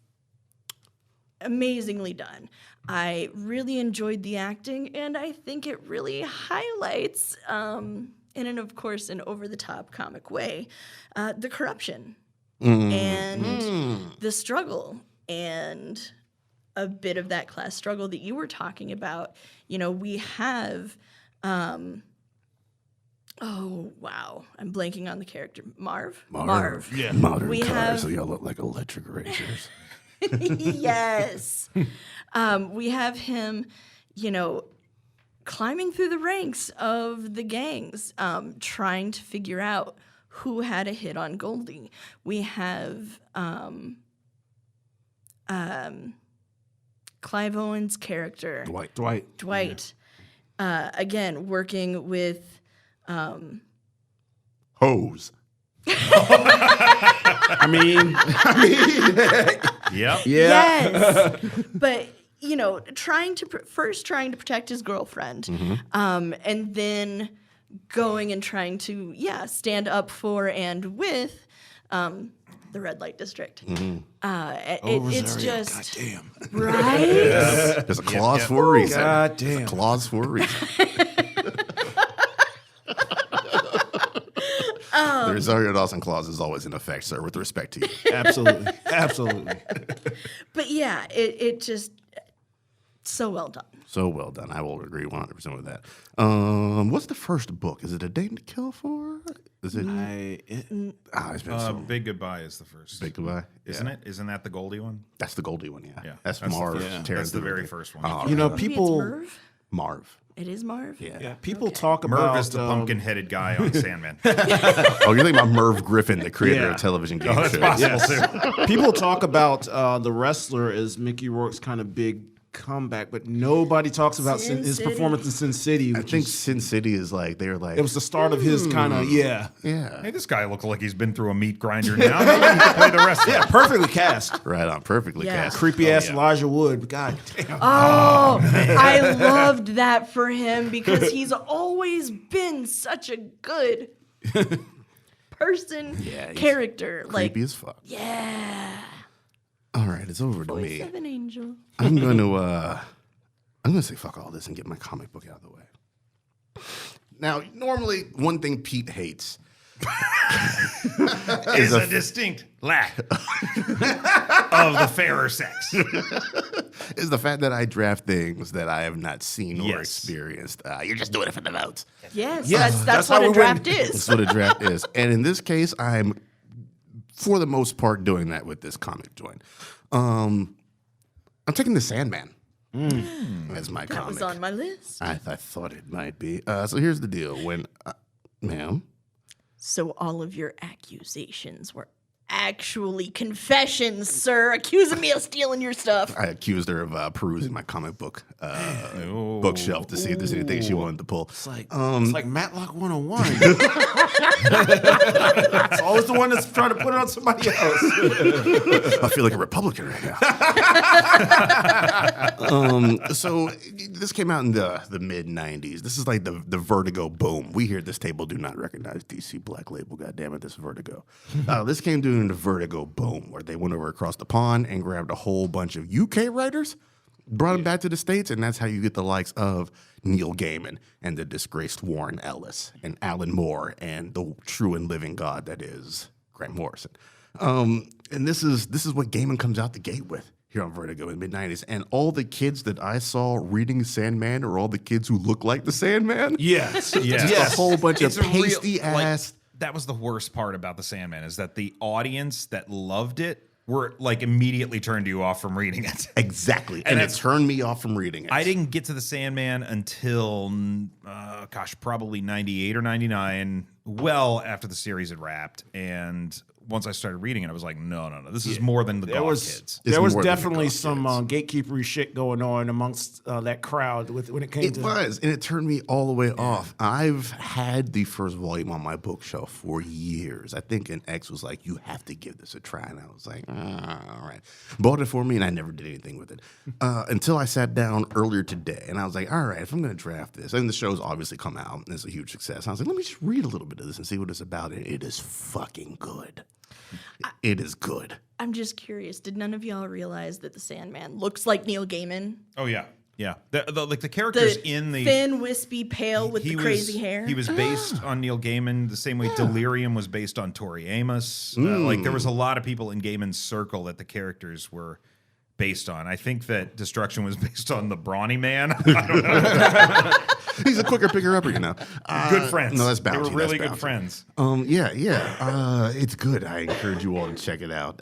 amazingly done. I really enjoyed the acting, and I think it really highlights, in of course an over-the-top comic way, the corruption and the struggle and a bit of that class struggle that you were talking about. You know, we have, oh wow, I'm blanking on the character. Marv. Yeah. Modern We cars, have- so y'all look like electric racers. Yes. We have him, you know, climbing through the ranks of the gangs, trying to figure out who had a hit on Goldie. We have Clive Owen's character, Dwight. again, working with Hose. I mean, Yep. yeah. Yes, but you know, trying to protect his girlfriend, and then going and trying to stand up for and with the red light district. It's just Damn. right. There's a clause for a reason. God There's a damn. clause for a reason. The Rosario Dawson clause is always in effect, sir, with respect to you. Absolutely. Absolutely. But yeah, it just so well done. So well done. I will agree 100% with that. What's the first book? Is it A Dame to Kill For? Is it? It's been so Big Goodbye is the first. Big Goodbye. Isn't Yeah. it? Isn't that the Goldie one? That's the Goldie one, yeah. Yeah. That's That's the Marv. first- tearing That's the through very the- first one. Oh, You know, Maybe people. it's Merv. Marv. It is Marv. Yeah. Yeah, people talk about Merv is the pumpkin-headed guy on Sandman. Oh, you're thinking about Merv Griffin, the creator Yeah. of television game Oh, that's shows. possible too. People talk about the wrestler as Mickey Rourke's kind of big comeback, but nobody talks about Sin his City. performance in Sin City. I Which think is, Sin City is like, they're like, it was the start of his kind of yeah. Hey, this guy looks like he's been through a meat grinder now. Maybe he can play the wrestler. yeah, perfectly cast. Right on, perfectly Yeah. cast. Creepy ass yeah. Elijah Wood. God damn. Oh, I loved that for him because he's always been such a good person, Yeah, he's character. Like, Creepy as fuck. yeah, All right, it's over to voice me. of an angel. I'm gonna say fuck all this and get my comic book out of the way. Now, normally one thing Pete hates Is a distinct lack of the fairer sex. is the fact that I draft things that I have not seen or Yes. experienced. You're just doing it for the votes. Yes, Yes, that's that's what how a we draft win. is. That's what a draft is. And in this case, I'm, for the most part, doing that with this comic joint. I'm taking the Sandman as my That comic. was on my list. I thought it might be. So here's the deal. When, ma'am, So all of your accusations were actually confessions, sir, accusing me of stealing your stuff. I accused her of perusing my comic book bookshelf to see if there's anything she wanted to pull. It's like Matlock 101. It's always the one that's trying to put it on somebody else. I feel like a Republican right now. So this came out in the mid '90s. This is like the Vertigo boom. We here at this table do not recognize DC Black Label. God damn it, this is Vertigo. This came during the Vertigo boom, where they went over across the pond and grabbed a whole bunch of UK writers, brought them back to the States, and that's how you get the likes of Neil Gaiman and the disgraced Warren Ellis and Alan Moore and the true and living God that is Grant Morrison. And this is what Gaiman comes out the gate with here on Vertigo in the mid-'90s. And all the kids that I saw reading Sandman are all the kids who look like the Sandman. Yes. Just a whole bunch It's of a real- pasty ass. That was the worst part about the Sandman, is that the audience that loved it were like immediately turned you off from reading it. Exactly. And And it it's- turned me off from reading it. I didn't get to the Sandman until, probably 98 or 99, well after the series had wrapped. And once I started reading it, I was like, no, this is more than the There Goth was Kids. It's there was more than the definitely Goth some Kids. gatekeepery shit going on amongst that crowd when it came It to was, and it turned me all the way off. I've had the first volume on my bookshelf for years. I think an ex was like, you have to give this a try. And I was like, all right. Bought it for me, and I never did anything with it. Until I sat down earlier today, and I was like, all right, if I'm going to draft this, and the show's obviously come out, and it's a huge success. I was like, let me just read a little bit of this and see what it's about. And it is fucking good. It is good. I'm just curious. Did none of y'all realize that the Sandman looks like Neil Gaiman? Oh, yeah. The The characters in the... thin, wispy, pale with the crazy hair. He was based on Neil Gaiman the same way Delirium was based on Tori Amos. There was a lot of people in Gaiman's circle that the characters were based on. I think that Destruction was based on the Brawny Man. I don't know. He's a quicker picker-upper, you know. Good friends. No, that's They bouncy. were really That's good bouncy. friends. It's good. I encourage you all to check it out.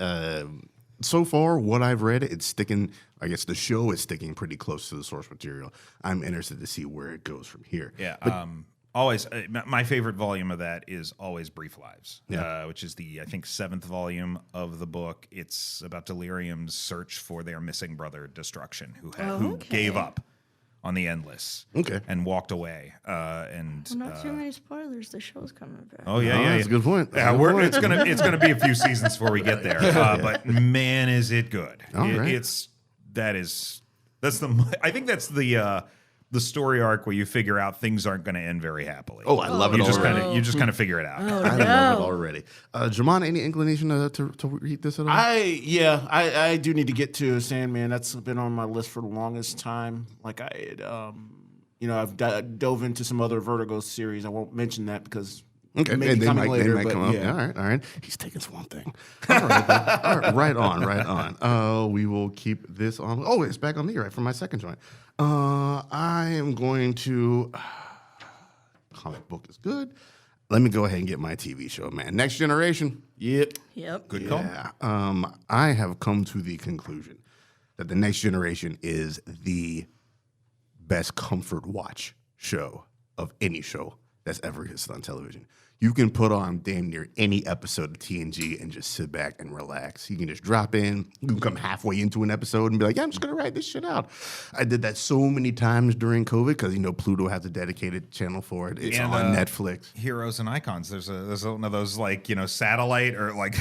So far, what I've read, it's sticking. I guess the show is sticking pretty close to the source material. I'm interested to see where it goes from here. Yeah. Always, my favorite volume of that is always Brief Lives, Yeah. which is the, I think, 7th volume of the book. It's about Delirium's search for their missing brother, Destruction, who gave up on the Endless and walked away. Well, not too many spoilers. The show's coming back. Oh yeah, That's a good point. Yeah, it's gonna be a few seasons before we get there. But man, is it good! Right. I think that's the story arc where you figure out things aren't going to end very happily. Oh, I love it You already. just kind of figure it out. I love it already. Jamon, any inclination to read this at all? I do need to get to Sandman. That's been on my list for the longest time. Like I've dove into some other Vertigo series. I won't mention that because Okay, it may and be they coming might later. come up. Yeah. All right. He's taking Swamp Thing. All right, then. All right, right on. We will keep this on. Oh, it's back on me, right, for my second joint. I am going to... comic book is good. Let me go ahead and get my TV show, man. Next Generation. Yep. Good call. Yeah. I have come to the conclusion that the Next Generation is the best comfort watch show of any show that's ever existed on television. You can put on damn near any episode of TNG and just sit back and relax. You can just drop in. You can come halfway into an episode and be like, yeah, I'm just going to write this shit out. I did that so many times during COVID because, Pluto has a dedicated channel for it. It's on Netflix. Heroes and Icons. There's one of those satellite or like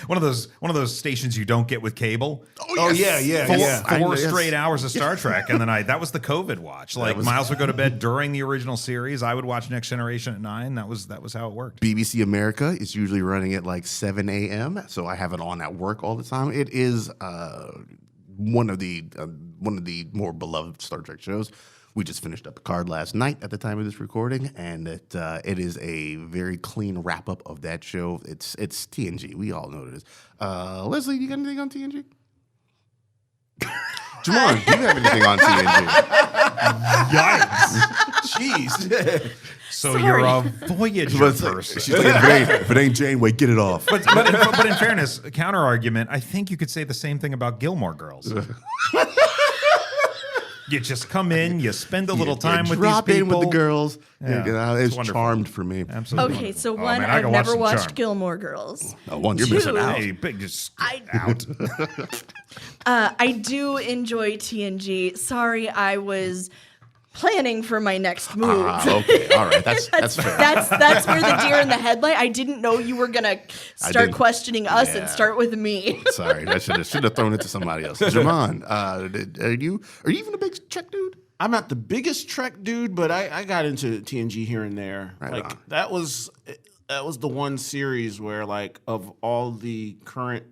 one of those stations you don't get with cable. Oh, yeah. Four straight hours of Star Trek, and then that was the COVID watch. Like Miles would go to bed during the original series. I would watch Next Generation at 9. That was how it worked. BBC America is usually running at like 7 a.m., so I have it on at work all the time. It is one of the more beloved Star Trek shows. We just finished up Picard last night at the time of this recording, and it is a very clean wrap up of that show. It's TNG. We all know what it is. Leslie, you got anything on TNG? Jamon, do you have anything on TNG? Yikes! Jeez. So Sorry. you're a Voyager person. She's like, if it ain't Janeway, get it off. But in fairness, counter argument, I think you could say the same thing about Gilmore Girls. You just come in, you spend a little time with these drop in people. with the girls. Yeah, It was wonderful. charmed for me. Absolutely. Okay, so wonderful. one, man, I I've can watch never some watched Charmed. Gilmore Girls. Oh, one, you're Two. missing out. Hey, big, just I- out. I do enjoy TNG. Sorry, I was planning for my next move. Okay, all right, that's fair. That's where the deer in the headlight. I didn't know you were gonna start didn't- questioning us yeah. and start with me. Sorry, I should have thrown it to somebody else. Jamon, are you even a big Trek dude? I'm not the biggest Trek dude, but I got into TNG here and there. Right like on. that was the one series where, like, of all the current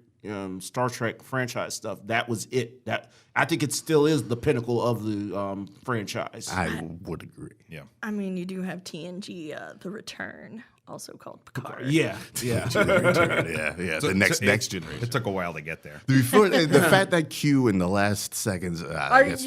Star Trek franchise stuff, that was it. That I think it still is the pinnacle of the franchise. I would agree. Yeah. I mean, you do have TNG, The Return, also called Picard. yeah. yeah. The next generation. It took a while to get there. Before the fact that Q in the last seconds, I guess,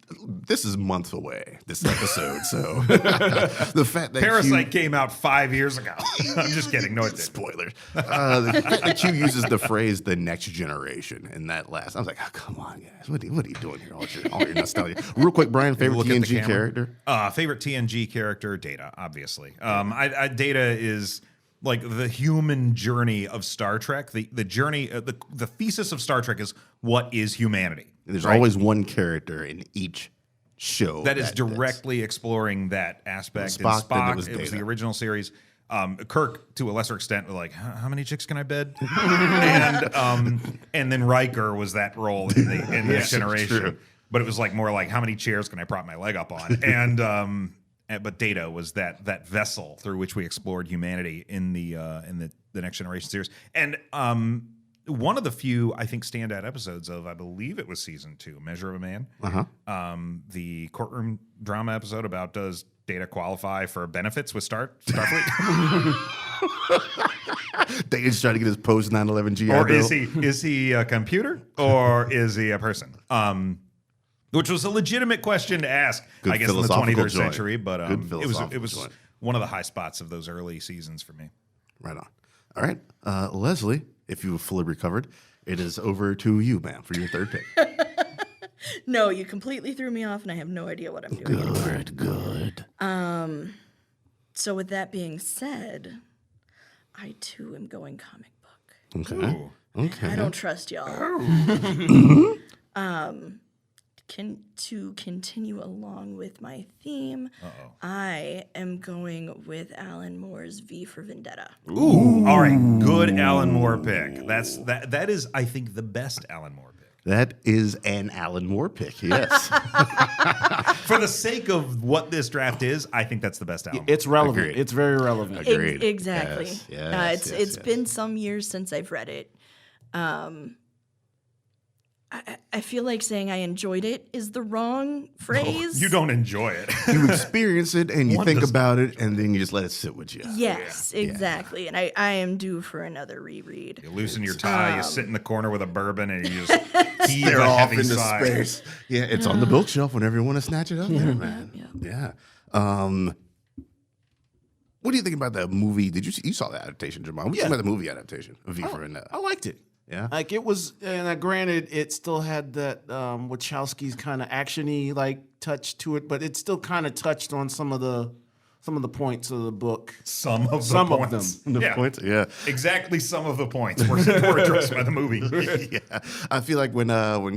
this is months away. This episode, so the fact that Parasite came out 5 years ago. I'm just kidding. No, it didn't. Spoilers. The fact that Q uses the phrase "the next generation" in that last, I was like, oh, "Come on, guys, what are you doing here? All your nostalgia." Real quick, Brian, favorite Look at the TNG camera. character? Favorite TNG character, Data, obviously. Data is like the human journey of Star Trek. The journey, the thesis of Star Trek is what is humanity. There's right? always one character in each show that is directly exploring that aspect. Spock, And then Spock, it was it was the Data. original series. Kirk, to a lesser extent, was like, how many chicks can I bed? and then Riker was that role in the Next Generation. true. But it was like more like, how many chairs can I prop my leg up on? But Data was that vessel through which we explored humanity in the Next Generation series. And one of the few, I think, standout episodes of, I believe it was season 2, Measure of a Man. The courtroom drama episode about does Data qualify for benefits with Starfleet? Data's trying to get his post 9/11 GI Or Bill. is he a computer or is he a person? Which was a legitimate question to ask, Good I guess, in the philosophical 23rd joint. century. But Good it philosophical was joint. one of the high spots of those early seasons for me. Right on. All right, Leslie, if you have fully recovered, it is over to you, ma'am, for your third pick. No, you completely threw me off, and I have no idea what I'm doing anymore. Good. So with that being said, I too am going comic book. Okay. Ooh. Okay. I don't trust y'all. To continue along with my theme, I am going with Alan Moore's V for Vendetta. Ooh, all right, good Alan Moore pick. That is, I think, the best Alan Moore pick. That is an Alan Moore pick, yes. For the sake of what this draft is, I think that's the best Alan Moore. It's relevant. Agreed. It's very relevant. Agreed. Exactly. Yes, It's been some years since I've read it. I feel like saying I enjoyed it is the wrong phrase. You don't enjoy it. You experience it and you One think does- about it and then you just let it sit with you. Yes, exactly. And I am due for another reread. You loosen your tie, you sit in the corner with a bourbon, and you just heave They're a off heavy into sigh. space. Yeah, it's on the bookshelf whenever you want to snatch it up there, man. yeah. Yeah. What do you think about that movie? You saw the adaptation, Jamal? What do you think about the movie adaptation of V for Vendetta? I liked it. Yeah? Like it was, and granted, it still had that Wachowski's kind of actiony like touch to it, but it still kind of touched on some of the points of the book. Some of Some the of points. them. The Yeah. point? Yeah. Exactly some of the points were addressed by the movie. Yeah. I feel like when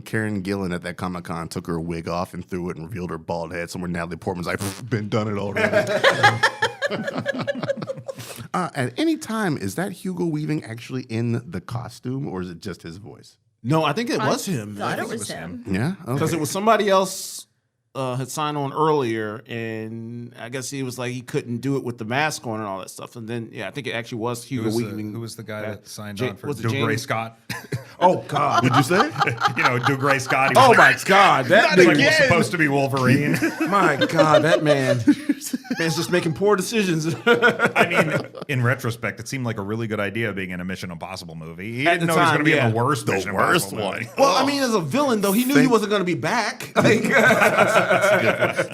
Karen Gillan at that Comic-Con took her wig off and threw it and revealed her bald head, somewhere Natalie Portman's like, been done it already. At any time, is that Hugo Weaving actually in the costume or is it just his voice? No, I think it was him. Thought it think was him. Yeah? Because Okay. it was somebody else had signed on earlier, and I guess he was like he couldn't do it with the mask on and all that stuff. And then I think it actually was Hugo Weaving. Who was the guy that signed Ja- on for was it Doug Gray James? Scott? Oh God! Did you say? Doug Gray Scott. He was Oh like, my God! That he was nigga- like supposed to be Wolverine. my God! That man's just making poor decisions. I mean, in retrospect, it seemed like a really good idea being in a Mission Impossible movie. He didn't the know he was time, going to be in yeah. the worst The Mission worst Impossible one. movie. Well, I mean, as a villain though, he knew he wasn't going to be back. Like,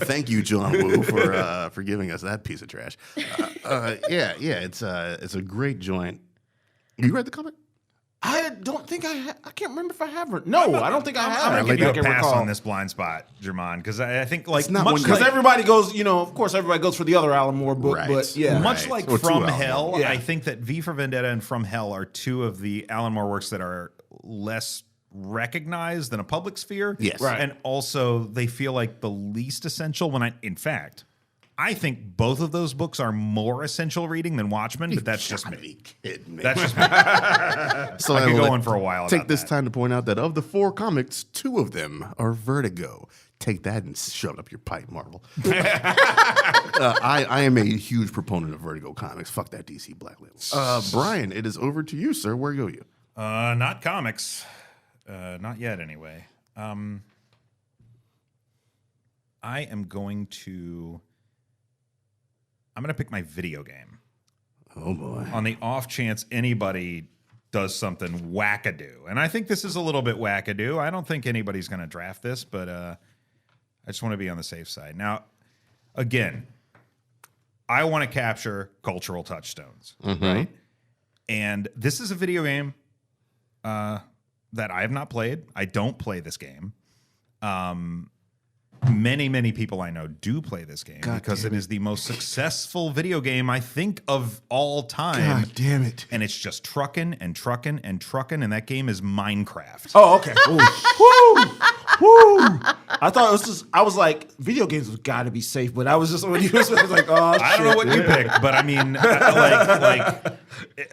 Thank you, John Woo, for giving us that piece of trash. It's a great joint. You read the comic? I I don't think I can't remember if I have. No, I don't think I have. I'm I going to give you a can pass recall. on this blind spot, Jermon, because I think like not much one- Because like, everybody goes, of course, everybody goes for the other Alan Moore book, Right. but yeah. much Right. like Or two From Alan Hell, Moore. Yeah. I think that V for Vendetta and From Hell are two of the Alan Moore works that are less recognized in a public sphere. Yes. Right. And also they feel like the least essential in fact, I think both of those books are more essential reading than Watchmen, but that's just Gotta me. be kidding me. That's just me. So I could will go on for a while Take about this that. time to point out that of the 4 comics, 2 of them are Vertigo. Take that and shove it up your pipe, Marvel. I am a huge proponent of Vertigo comics. Fuck that DC Black Label. Brian, it is over to you, sir. Where go you? Not comics. Not yet, anyway. I am going to pick my video game. Oh boy. On the off chance anybody does something wackadoo. And I think this is a little bit wackadoo. I don't think anybody's going to draft this, but I just want to be on the safe side. Now, again, I want to capture cultural touchstones, right? And this is a video game that I have not played. I don't play this game. Many people I know do play this game because it is the most successful video game, I think, of all time. God damn it. And it's just trucking and trucking and trucking, and that game is Minecraft. Oh, okay. Woo! I thought it was just. I was like, video games have got to be safe, but I was just when you was like, oh, I don't know what you picked, but I mean,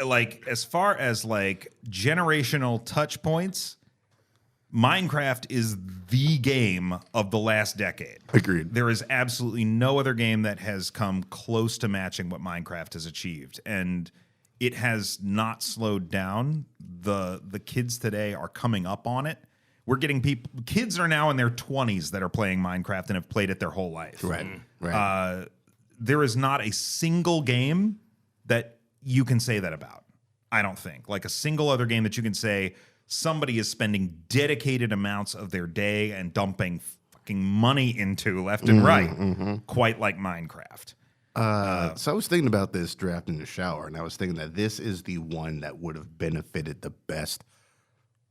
like as far as like generational touch points, Minecraft is the game of the last decade. Agreed. There is absolutely no other game that has come close to matching what Minecraft has achieved, and it has not slowed down. The kids today are coming up on it. We're getting kids are now in their 20s that are playing Minecraft and have played it their whole life. Right. There is not a single game that you can say that about. I don't think. Like a single other game that you can say somebody is spending dedicated amounts of their day and dumping fucking money into left and right, quite like Minecraft. So I was thinking about this draft in the shower, and I was thinking that this is the one that would have benefited the best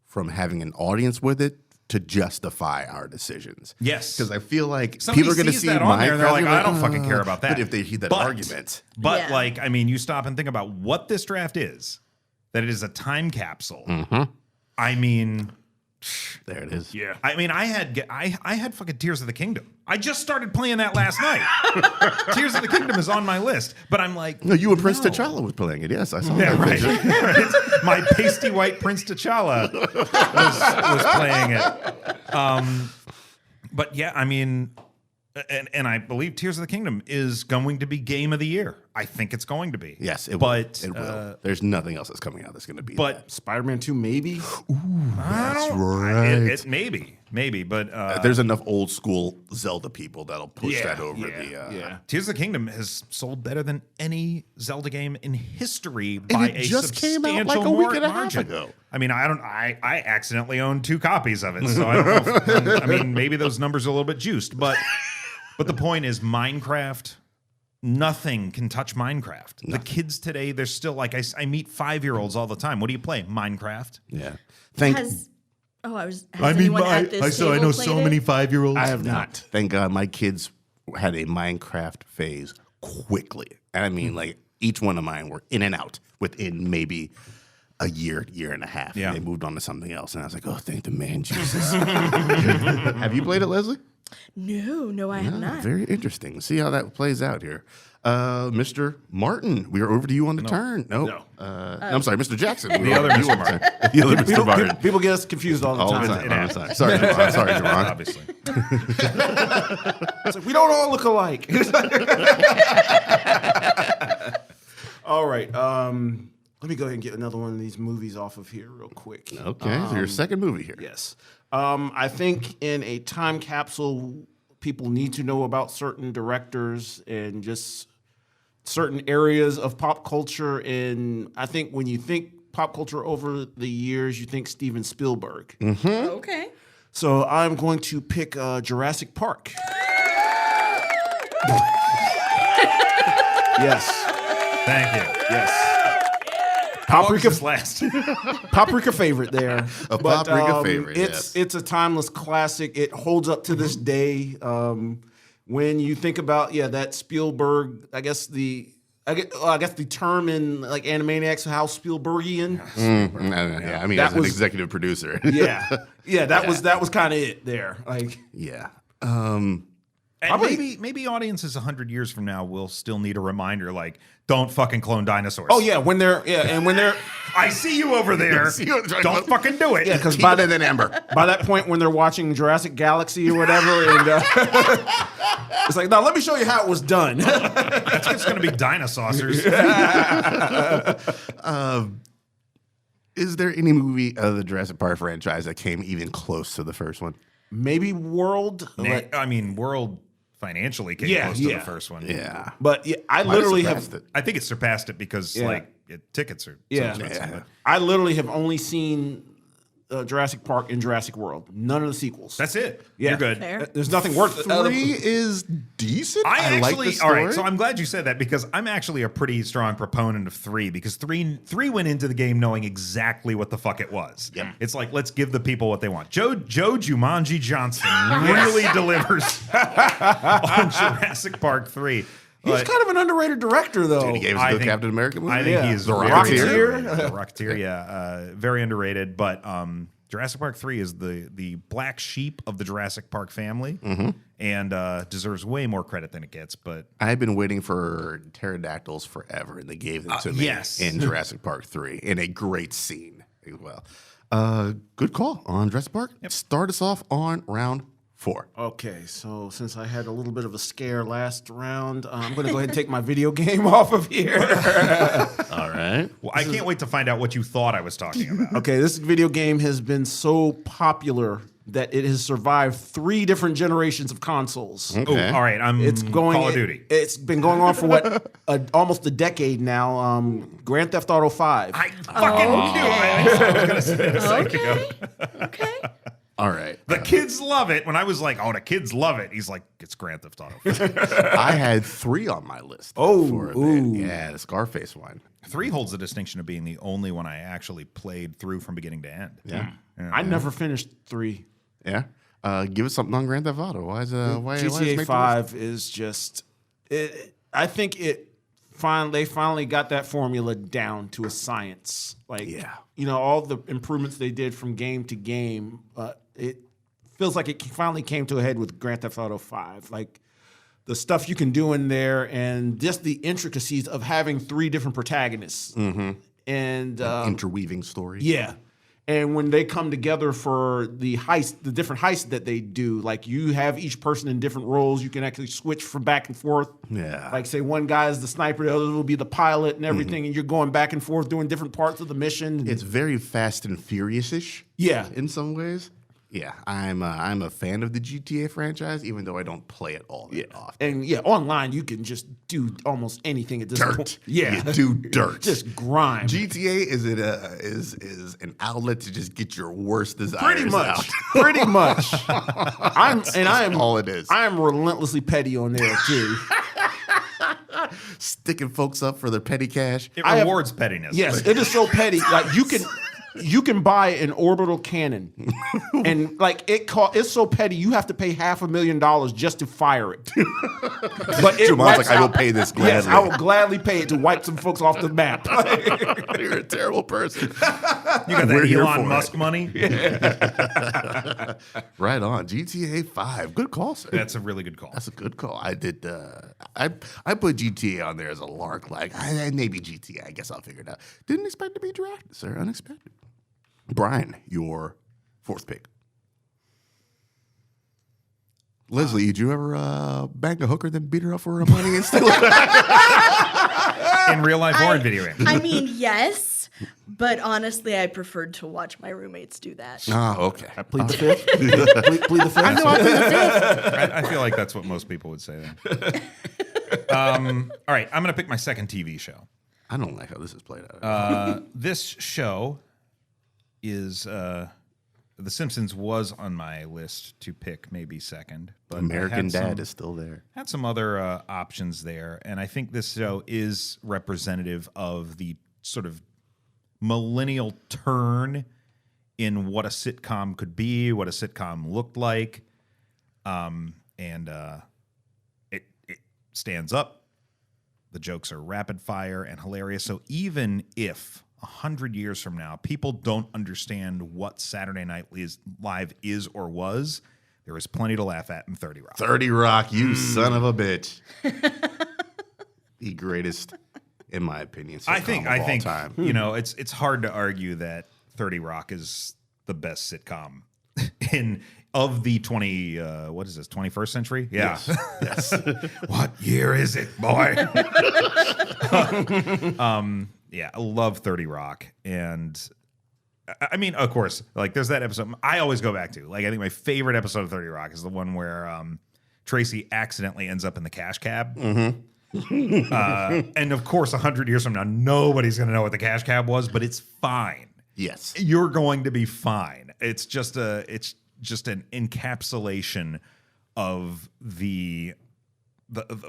from having an audience with it to justify our decisions. Yes. Because I feel like Somebody people are going to sees see that on there and they're Minecraft, like, you're I don't fucking care about that. But if they hear that But- argument. But Yeah. like, I mean, you stop and think about what this draft is, that it is a time capsule. I mean, There it is. Yeah. I mean, I had fucking Tears of the Kingdom. I just started playing that last night. Tears of the Kingdom is on my list, but I'm like, No, you and Prince T'Challa was playing it. Yes, I saw yeah, that right. picture. Right. My pasty white Prince T'Challa was playing it. But yeah, I mean, and I believe Tears of the Kingdom is going to be game of the year. I think it's going to be. Yes, it but will. It will. There's nothing else that's coming out that's going to be but Spider-Man 2, maybe. That's I don't- right. It maybe, but there's enough old school Zelda people that'll push Yeah, that over the. yeah. Tears of the Kingdom has sold better than any Zelda game in history And by it a just came out like a substantial week and a half margin. ago. I mean, I accidentally owned 2 copies of it, so I don't know. I mean, maybe those numbers are a little bit juiced, but the point is, Minecraft. Nothing can touch Minecraft. The kids today, they're still like I meet 5-year-olds all the time. What do you play? Minecraft. Yeah. Has anyone at this table played it? 5-year-olds. I have not. Thank God my kids had a Minecraft phase quickly. And I mean, like, each one of mine were in and out within maybe a year and a half. Yeah. And they moved on to something else. And I was like, oh, thank the man, Jesus. Have you played it, Leslie? No, I have not. Very interesting. See how that plays out here. Mr. Martin, we are over to you on the turn. No. I'm sorry, Mr. Jackson. The other Mr. Martin. The other Mr. Martin. People get us confused all the All time. the time. All the time. Sorry, Javon. Sorry, Javon. Obviously. It's like, we don't all look alike. All right. Let me go ahead and get another one of these movies off of here real quick. Okay, so your second movie here. Yes. I think in a time capsule, people need to know about certain directors and just certain areas of pop culture. And I think when you think pop culture over the years, you think Steven Spielberg. Okay. So I'm going to pick Jurassic Park. Yes. Thank you. Yes. How long does Poprika this last? Paprika favorite there. A Poprika favorite, yes. It's a timeless classic. It holds up to this day. When you think about that Spielberg, I guess the term in like Animaniacs, how Spielbergian. Yeah, I mean, That as an was- executive producer. That was kind of it there. Like, Yeah. And maybe audiences 100 years from now will still need a reminder, like, don't fucking clone dinosaurs. oh yeah, when they're I see you over there. See you- Don't fucking do it. yeah, because Keep it in Amber. by that point when they're watching Jurassic Galaxy or whatever, and it's like, no, let me show you how it was done. That's just going to be dinosaurs. Is there any movie of the Jurassic Park franchise that came even close to the first one? Maybe World, I mean, World financially came Yeah, close to yeah. the first one. Yeah. but I Might have literally surpassed have it. I think it surpassed it because tickets are so expensive. Yeah. I literally have only seen Jurassic Park and Jurassic World. None of the sequels. That's it. Yeah. You're good. Fair. There's nothing worth it. 3 is decent. I like actually, the all story. right. So I'm glad you said that because I'm actually a pretty strong proponent of 3 because three went into the game knowing exactly what the fuck it was. Yep. It's like, let's give the people what they want. Joe Jumanji Johnson really delivers on Jurassic Park 3. He's kind of an underrated director, though. He gave us a good Captain America movie. I think Yeah. he is The very Rocketeer. underrated. The Rocketeer, yeah, very underrated. But Jurassic Park 3 is the black sheep of the Jurassic Park family, and deserves way more credit than it gets. But I've been waiting for pterodactyls forever, and they gave them to me yes. in Jurassic Park 3 in a great scene as well. Good call on Jurassic Park. Start us off on round 4. Okay, so since I had a little bit of a scare last round, I'm going to go ahead and take my video game off of here. All right. well, I can't wait to find out what you thought I was talking about. Okay, this video game has been so popular that it has survived 3 different generations of consoles. Oh, all right. It's going Call of Duty. It's been going on for what almost a decade now. Grand Theft Auto 5. I fucking knew it. I was going to say it a second ago. Okay. All right. The kids love it. When I was like, oh, the kids love it. He's like, it's Grand Theft Auto. I had 3 on my list. Oh, for a ooh. bit. Yeah, the Scarface one. 3 holds the distinction of being the only one I actually played through from beginning to end. Yeah. I never finished 3. Yeah. Give us something on Grand Theft Auto. Why is why is it make GTA the 5 is just I think they finally got that formula down to a science. Like, Yeah. all the improvements they did from game to game, it feels like it finally came to a head with Grand Theft Auto 5. Like the stuff you can do in there and just the intricacies of having 3 different protagonists. And interweaving story? yeah. And when they come together for the heist, the different heists that they do, like you have each person in different roles. You can actually switch from back and forth. Yeah. Like say one guy is the sniper, the other will be the pilot and everything, and you're going back and forth doing different parts of the mission. It's very Fast and Furious-ish. Yeah. In some ways. Yeah. I'm a fan of the GTA franchise, even though I don't play it all that often. And online you can just do almost anything at this Dirt. point. Yeah. You do dirt. Just grime. GTA is an outlet to just get your worst desires Pretty much. out. Pretty much. I am all it is. I am relentlessly petty on there too. Sticking folks up for their petty cash. It I have- rewards pettiness. Yes, it is so petty. Like you can buy an orbital cannon, and like it's so petty. You have to pay $500,000 just to fire it. But it Jumon's wipes like, I will out- pay this gladly. Yes, I will gladly pay it to wipe some folks off the map. You're a terrible person. You got We're that here Elon for Musk money? Right on. GTA 5. Good call, sir. That's a really good call. That's a good call. I did. I put GTA on there as a lark. Like, maybe GTA. I guess I'll figure it out. Didn't expect to be drafted, sir. Unexpected. Brian, your 4th pick. Leslie, did you ever bang a hooker, then beat her up for her money and steal it? In real life or in video games. I mean, yes, but honestly, I preferred to watch my roommates do that. Oh, okay. Plead the fifth. Plead the fifth. I feel like that's what most people would say then. All right, I'm going to pick my second TV show. I don't like how this is played out. This show is The Simpsons was on my list to pick maybe second, but American I had Dad is still there. had some other options there, and I think this show is representative of the sort of millennial turn in what a sitcom could be, what a sitcom looked like. It stands up. The jokes are rapid fire and hilarious. So even if 100 years from now, people don't understand what Saturday Night Live is or was, there is plenty to laugh at in 30 Rock. 30 Rock, you son of a bitch. The greatest, in my opinion, sitcom of all time. You know, it's hard to argue that 30 Rock is the best sitcom of the 21st century? Yeah. Yes. What year is it, boy? Yeah, I love 30 Rock. And I mean, of course, like there's that episode I always go back to. Like, I think my favorite episode of 30 Rock is the one where Tracy accidentally ends up in the cash cab. And of course, 100 years from now, nobody's going to know what the cash cab was, but it's fine. Yes. You're going to be fine. It's just an encapsulation of the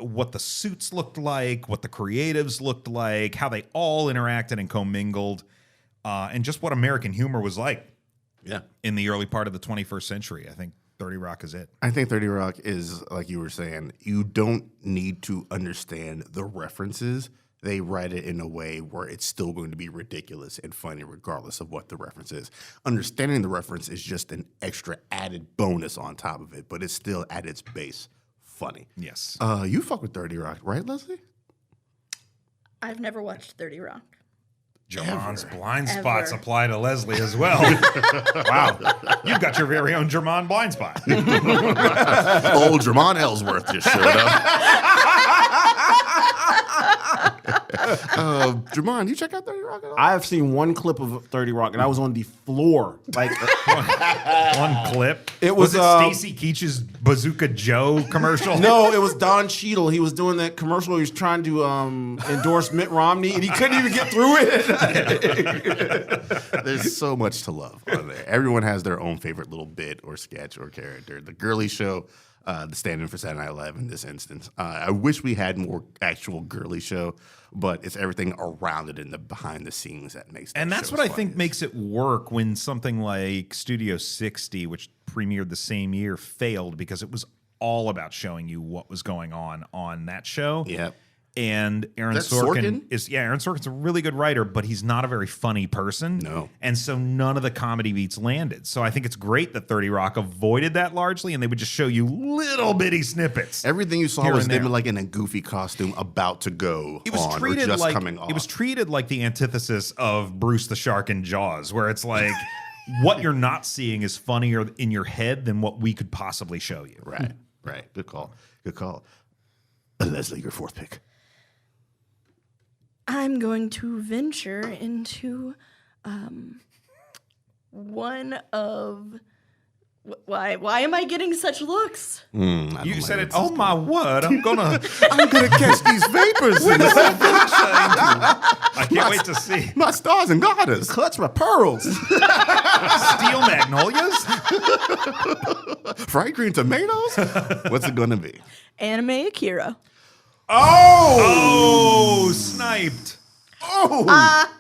what the suits looked like, what the creatives looked like, how they all interacted and commingled, and just what American humor was like. Yeah. In the early part of the 21st century, I think 30 Rock is it. I think 30 Rock is, like you were saying, you don't need to understand the references. They write it in a way where it's still going to be ridiculous and funny regardless of what the reference is. Understanding the reference is just an extra added bonus on top of it, but it's still at its base funny. Yes. You fuck with 30 Rock, right, Leslie? I've never watched 30 Rock. Jermon's blind Ever. spots apply to Leslie as well. Wow. You've got your very own Jermon blind spot. Old Jermon Ellsworth just showed up. Jermon, you check out 30 Rock at all? I have seen one clip of 30 Rock, and I was on the floor. Like One clip. It was was, it Stacy Keach's Bazooka Joe commercial? No, it was Don Cheadle. He was doing that commercial. He was trying to endorse Mitt Romney, and he couldn't even get through it. There's so much to love on there. Everyone has their own favorite little bit or sketch or character. The girly show, the stand-in for Saturday Night Live in this instance. I wish we had more actual girly show, but it's everything around it and the behind the scenes that makes it. And that's what I think makes it work when something like Studio 60, which premiered the same year, failed because it was all about showing you what was going on that show. Yep. And Aaron That's Sorkin Sorkin? Aaron Sorkin's a really good writer, but he's not a very funny person. No. And so none of the comedy beats landed. So I think it's great that 30 Rock avoided that largely, and they would just show you little bitty snippets. Everything you saw here was and them there. like in a goofy costume about to go It was on treated or just like coming off. it was treated like the antithesis of Bruce the Shark in Jaws, where it's like what you're not seeing is funnier in your head than what we could possibly show you. Right. Good call. Leslie, your fourth pick. I'm going to venture into one of why am I getting such looks? You said it. Oh my word! I'm gonna catch these vapors. I can't wait to see My stars and garters. Clutch my pearls. steel magnolias. Fried green tomatoes? What's it gonna be? Anime Akira. Oh, sniped!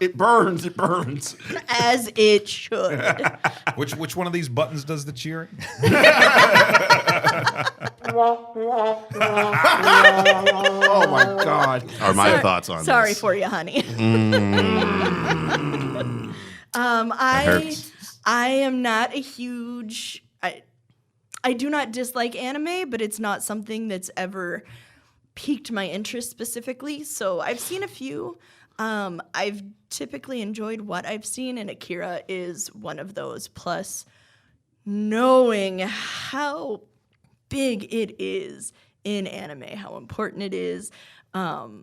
It burns. It burns. As it should. Which one of these buttons does the cheering? Oh my God. Are my thoughts on Sorry this? for you, honey. hurts. I am not a huge. I do not dislike anime, but it's not something that's ever piqued my interest specifically. So I've seen a few. I've typically enjoyed what I've seen, and Akira is one of those. Plus, knowing how big it is in anime, how important it is, all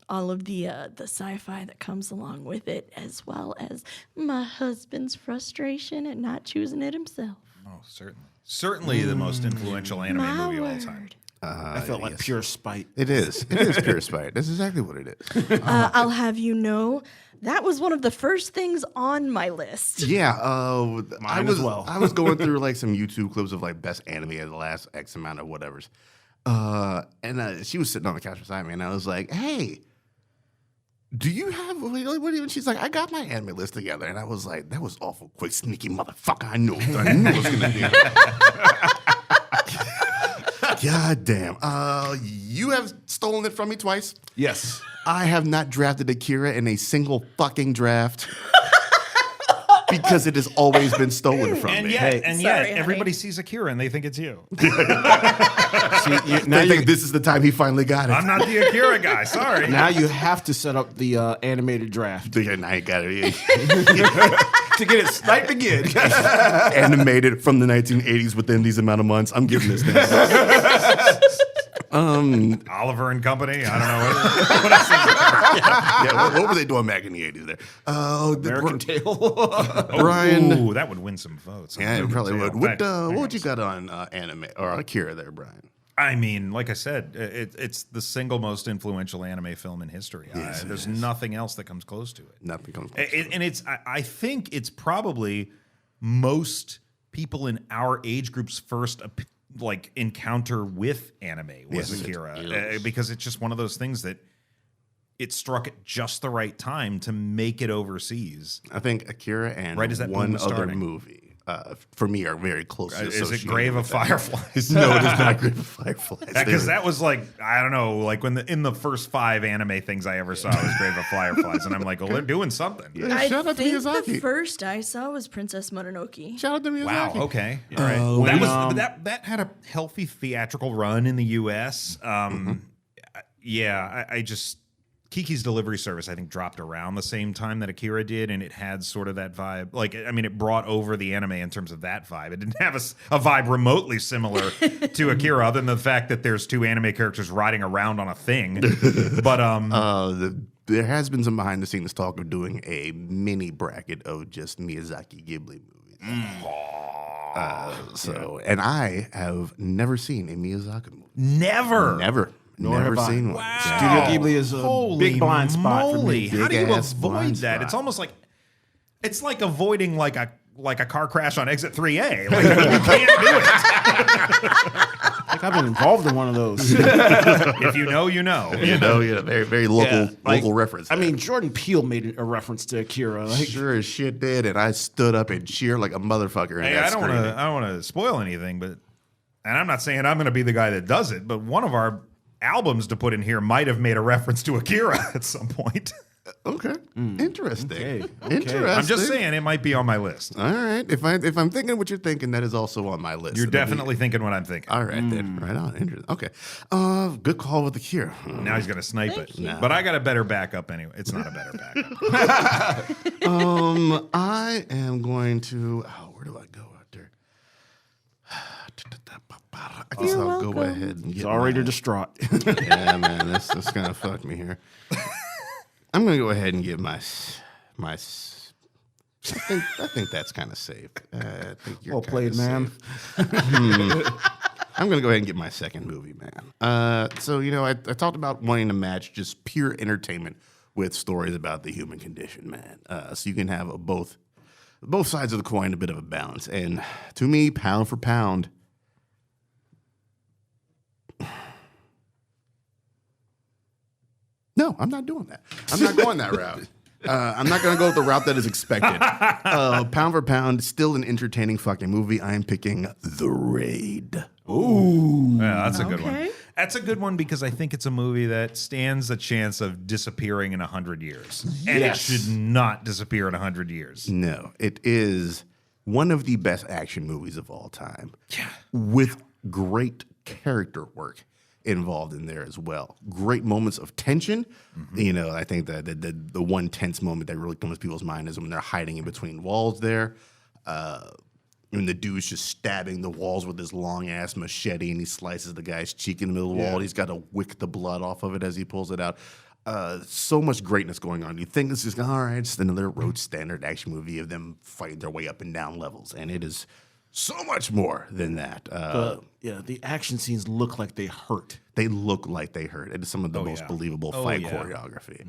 of the sci-fi that comes along with it, as well as my husband's frustration at not choosing it himself. Oh, certainly. Certainly the most influential anime My movie of all word. time. I felt like pure spite. It is. It is pure spite. That's exactly what it is. I'll have you know, that was one of the first things on my list. Yeah, Mine as well. I was going through like some YouTube clips of like best anime of the last X amount of whatevers, and she was sitting on the couch beside me, and I was like, "Hey, do you have, what do you, she's like, I got my anime list together. And I was like, that was awful quick, sneaky motherfucker. I knew it was going to be. God damn. You have stolen it from me twice. Yes. I have not drafted Akira in a single fucking draft. Because it has always been stolen from And me. yet, Sorry, honey. everybody sees Akira and they think it's you. Now I think this is the time he finally got it. I'm not the Akira guy. Sorry. Now you have to set up the animated draft Yeah, now you got it. to get it sniped again. Animated from the 1980s within these amount of months. I'm giving this thing. Oliver and Company. I don't know what else is Yeah, what were they doing back in the 80s there? American Tail. Brian. Ooh, that would win some votes. Yeah, it probably would. What That- would you got on anime or Akira there, Brian? I mean, like I said, it's the single most influential anime film in history. Yes, it There's is. nothing else that comes close to it. Nothing comes close. And it's, I think it's probably most people in our age group's first encounter with anime was Yes, it Akira, is. because it's just one of those things that it struck at just the right time to make it overseas. I think Akira and Right as that one boom was other starting. movie for me are very close. Is it Grave of Fireflies? No, it is not Grave of Fireflies. Because that was like, I don't know, like when in the first 5 anime things I ever saw was Grave of Fireflies, and I'm like, well, they're doing something. Yeah, I shout out to think Miyazaki. the first I saw was Princess Mononoke. Shout out to Miyazaki. Wow. Okay. All right. Oh, that when, was that had a healthy theatrical run in the U.S. Yeah, I just Kiki's Delivery Service I think dropped around the same time that Akira did, and it had sort of that vibe. Like, I mean, it brought over the anime in terms of that vibe. It didn't have a vibe remotely similar to Akira, other than the fact that there's 2 anime characters riding around on a thing. But there has been some behind the scenes talk of doing a mini bracket of just Miyazaki Ghibli movies. And I have never seen a Miyazaki movie. never. Nor Never have I. seen one. Wow. Studio Ghibli is a Holy big blind spot for moly. me. How do you Big-ass avoid blind that? spot. It's almost like it's like avoiding like a car crash on exit 3A. Like, you can't do Like I've been involved in one of those. it. If you know, you know. You know, very, very local, Yeah, like, local reference. I there. mean, Jordan Peele made a reference to Akira. Like, sure as shit did, and I stood up and cheered like a motherfucker. In Hey, that I don't screening. want to spoil anything, but and I'm not saying I'm going to be the guy that does it, but one of our albums to put in here might have made a reference to Akira at some point. Okay, interesting. okay. Interesting. I'm just saying it might be on my list. All right, if I'm thinking what you're thinking, that is also on my list. You're So that'd be- definitely thinking what I'm thinking. all right. Then right on. Interesting. Okay. Good call with the cure. Now he's going to snipe it. you. But I got a better backup anyway. It's not a better backup. I am going to. Oh, where do I go out there? I guess You're I'll go welcome. ahead and He's get already my- distraught. Yeah, man, this gonna fuck me here. I'm gonna go ahead and give my. I think that's kind of safe. I think you're Well played, kinda man. safe. I'm gonna go ahead and get my second movie, man. So I talked about wanting to match just pure entertainment with stories about the human condition, man. So you can have both sides of the coin, a bit of a balance. And to me, pound for pound. No, I'm not doing that. I'm not going that route. I'm not going to go with the route that is expected. Pound for pound, still an entertaining fucking movie. I am picking The Raid. Yeah, that's a good one. Okay. That's a good one because I think it's a movie that stands a chance of disappearing in 100 years. And Yes. it should not disappear in 100 years. No, it is one of the best action movies of all time. Yeah. With great character work involved in there as well. Great moments of tension. I think that the one tense moment that really comes to people's mind is when they're hiding in between walls there. When the dude's just stabbing the walls with his long ass machete and he slices the guy's cheek in the middle of the wall. He's got to wick the blood off of it as he pulls it out. So much greatness going on. You think this is all right, just another road standard action movie of them fighting their way up and down levels, and it is so much more than that. The action scenes look like they hurt. They look like they hurt. It is some of the most yeah. believable Oh, fight yeah. choreography.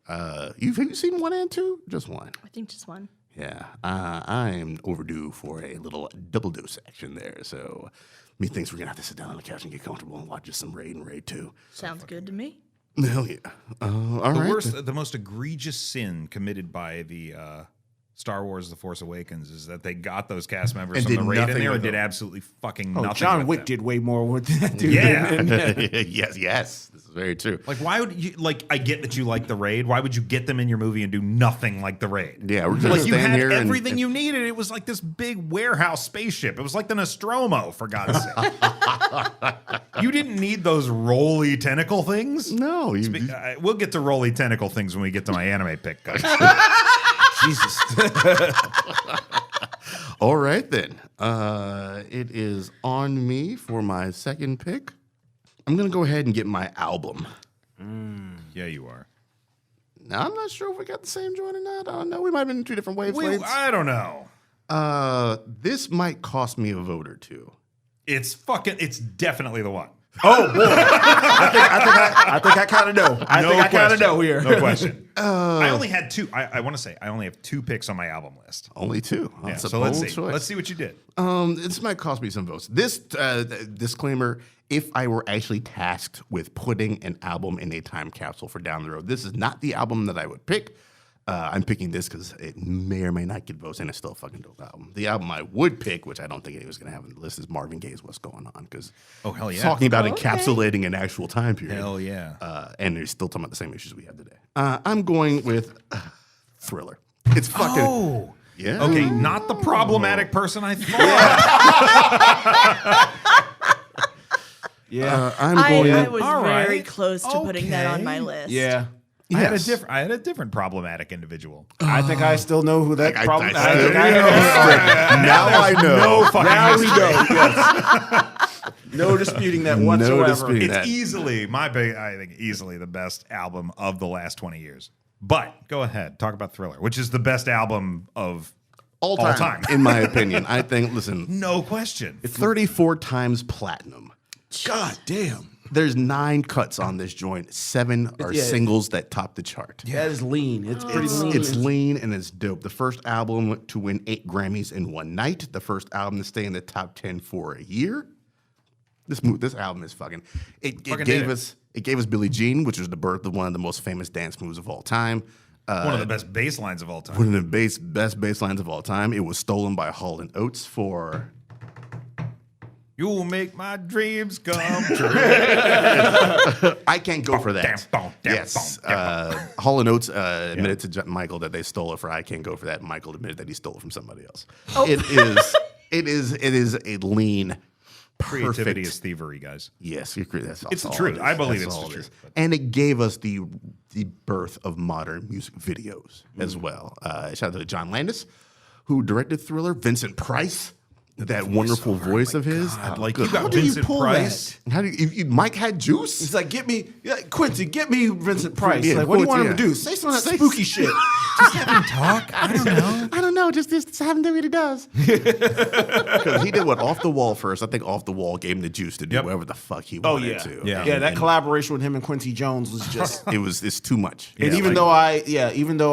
Have you seen 1 and 2? Just 1. I think just one. Yeah, I am overdue for a little double dose action there. So, me thinks we're gonna have to sit down on the couch and get comfortable and watch just some Raid and Raid 2. Sounds good to me. Hell yeah. All The right. worst, the most egregious sin committed by the Star Wars: The Force Awakens is that they got those cast members And from the did raid in nothing there with and did them. absolutely fucking Oh, nothing. John with Wick them. did way more with that dude. Yeah. yes. This is very true. Like, why would you, like, I get that you like the raid. Why would you get them in your movie and do nothing like the raid? Yeah, we're just Like, you stand had here and- everything you needed. It was like this big warehouse spaceship. It was like the Nostromo, for God's sake. You didn't need those roly tentacle things. No, We'll get to roly tentacle things when we get to my anime pick, guys. Jesus. All right, then. It is on me for my second pick. I'm going to go ahead and get my album. Yeah, you are. Now, I'm not sure if we got the same joint or not. I don't know. We might have been in two different wavelengths. I don't know. This might cost me a vote or two. It's definitely the one. Oh boy, I think I kind of know. I think I kind of know here. No question. I only had two. I want to say I only have 2 picks on my album list. Only two. Yeah, That's a so let's bold see. choice. Let's see what you did. This might cost me some votes. This disclaimer: if I were actually tasked with putting an album in a time capsule for down the road, this is not the album that I would pick. I'm picking this because it may or may not get votes, and it's still a fucking dope album. The album I would pick, which I don't think anyone's going to have on the list, is Marvin Gaye's "What's Going On," because Oh, hell yeah. talking about Okay. encapsulating an actual time period. Hell yeah. And they're still talking about the same issues we have today. I'm going with Thriller. It's fucking Oh. yeah. Okay, not the problematic person I thought. Yeah, I'm I going. was All very right. close to putting that on my Okay. list. yeah. Yes. I had a different problematic individual. I think I still know who that problem. I think I still know. Now I know. No fucking Now we mystery. know. Yes. No disputing that whatsoever. disputing. It's that. easily I think easily the best album of the last 20 years. But go ahead, talk about Thriller, which is the best album of all all time, time. in my opinion. I think. Listen, no question. 34 times platinum. God damn. There's 9 cuts on this joint. 7 are Yeah. singles that top the chart. That is lean. It's pretty lean. It's lean and it's dope. The first album to win 8 Grammys in one night. The first album to stay in the top 10 for a year. This album is fucking. It Fucking gave did it. us Billie Jean, which was the birth of one of the most famous dance moves of all time. One of the best bass lines of all time. One of the best bass lines of all time. It was stolen by Hall and Oates for. You'll make my dreams come true. I can't go for that. Yes. Hall and Oates admitted to Michael that they stole it for I Can't Go For That. Michael admitted that he stole it from somebody else. Oh. It is a lean, Creativity perfect. is thievery, guys. Yes, you're correct. That's It's the all truth. it is. I believe That's it's all the it is. truth, but- And it gave us the birth of modern music videos as Mm. well. Shout out to John Landis, who directed Thriller. Vincent Price, that wonderful voice of his. God, Oh, like good. you got How do you Vincent pull Price. that? How do you, Mike had juice? It's like, Quincy, get me Vincent Price. Yeah, like, what do you want him Quincy, to yeah. do? Say some of that Say- spooky shit. Talk? I don't know. I don't know. Just have him do what he does. Because he did what Off the Wall first. I think Off the Wall gave him the juice to do Yep. whatever the fuck he Oh, wanted yeah. to. Yeah, that collaboration with him and Quincy Jones was just... It's too much. And even though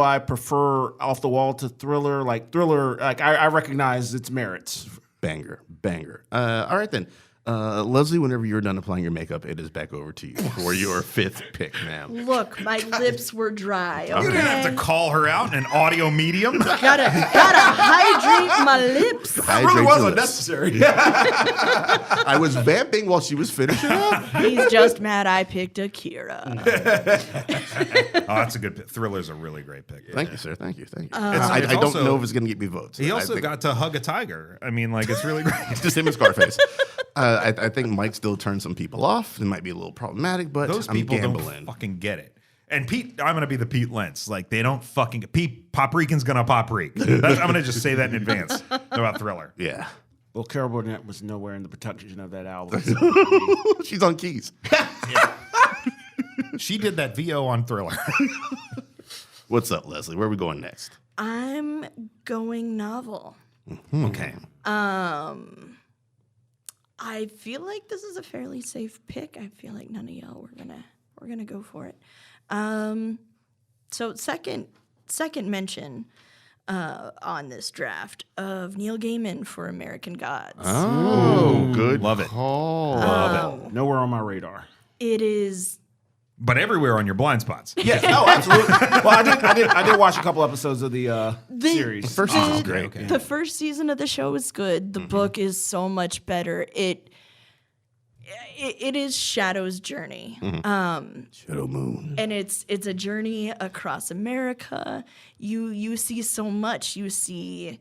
I prefer Off the Wall to Thriller, I recognize its merits. banger. All right then. Leslie, whenever you're done applying your makeup, it is back over to you for your 5th pick, ma'am. Look, my lips were dry. Okay? You didn't have to call her out in an audio medium. Gotta hydrate my lips. Hydrate your lips. unnecessary. I was vamping while she was finishing up. He's just mad I picked Akira. Oh, that's a good pick. Thriller's a really great pick. Thank you, sir. Thank you. It's I don't also- know if it's going to get me votes. He I also think- got to hug a tiger. I mean, like, it's really great. just him and Scarface. I think Mike still turned some people off. It might be a little problematic, but Those I'm people gambling. don't fucking get it. And Pete, I'm gonna be the Pete Lentz. Like, they don't fucking Pete Poprikan's gonna popreek. I'm gonna just say that in advance about Thriller. Yeah. Well, Carol Burnett was nowhere in the production of that album. She's on keys. She did that VO on Thriller. What's up, Leslie? Where are we going next? I'm going novel. Okay. I feel like this is a fairly safe pick. I feel like none of y'all we're gonna go for it. So second mention on this draft of Neil Gaiman for American Gods. Oh, good Love it. call. Love it. Nowhere on my radar. It is but everywhere on your blind spots. Yeah, no, absolutely. Well, I did watch a couple episodes of the series. The first season's great. Okay. The first season of the show is good. The book is so much better. It is Shadow's journey. Shadow Moon. And it's a journey across America. You see so much. You see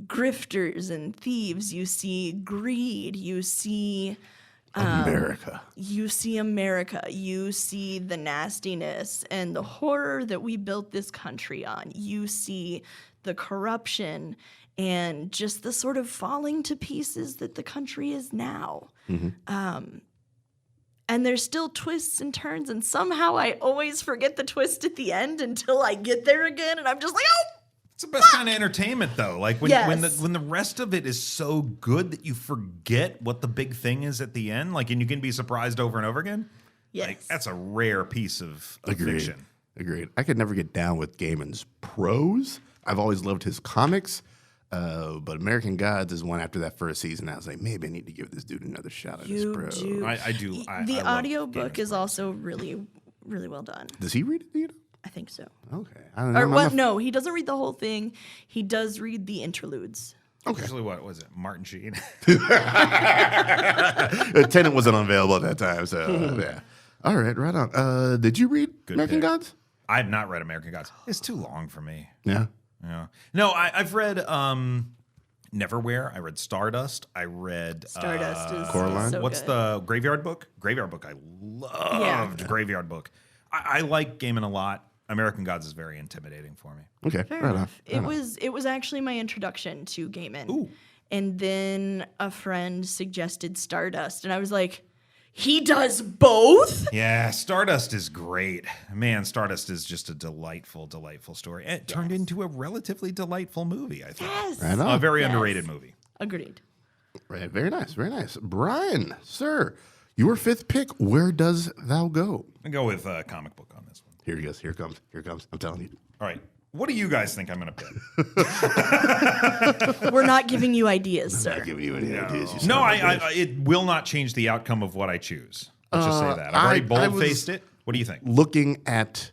grifters and thieves. You see greed. You see America. You see America. You see the nastiness and the horror that we built this country on. You see the corruption and just the sort of falling to pieces that the country is now. And there's still twists and turns, and somehow I always forget the twist at the end until I get there again, and I'm just like, oh! It's the best kind of entertainment, though. Like when Yes. when the rest of it is so good that you forget what the big thing is at the end, like, and you can be surprised over and over again. Yes. Like, that's a rare piece of fiction. Agreed. I could never get down with Gaiman's prose. I've always loved his comics, but American Gods is one after that first season. I was like, maybe I need to give this dude another shot at his You prose. do. I do. The I love audiobook Gaiman's is prose. also really, really well done. Does he read it? Do you know? I think so. Okay. I don't Or know. well, no, he doesn't read the whole thing. He does read the interludes. Usually, what was it? Martin Sheen. Tenant wasn't unavailable at that time, so yeah. All right, right on. Did you read American pick. Gods? I have not read American Gods. It's too long for me. Yeah. Yeah. No, I've read Neverwhere. I read Stardust. I read Stardust is Coraline? so what's good. the Graveyard Book? Graveyard Book. I loved Graveyard Book. I like Gaiman a lot. American Gods is very intimidating for me. Okay. Fair right enough. on. It was actually my introduction to Gaiman. Ooh. And then a friend suggested Stardust, and I was like, he does both? Yeah, Stardust is great. Man, Stardust is just a delightful, delightful story. It turned into a relatively delightful movie, I think. Yes. Right on. A very Yes. underrated movie. Agreed. Right. Very nice. Very nice. Brian, sir, your fifth pick. Where does thou go? I'll go with comic book on this one. Here he goes. Here it comes. Here it comes. I'm telling you. All right. What do you guys think I'm going to pick? We're not giving you ideas, I'm sir. not giving you any ideas. You No, son of a bitch. it will not change the outcome of what I choose. Let's just say that. I've already I was bold-faced it. What do you think? looking at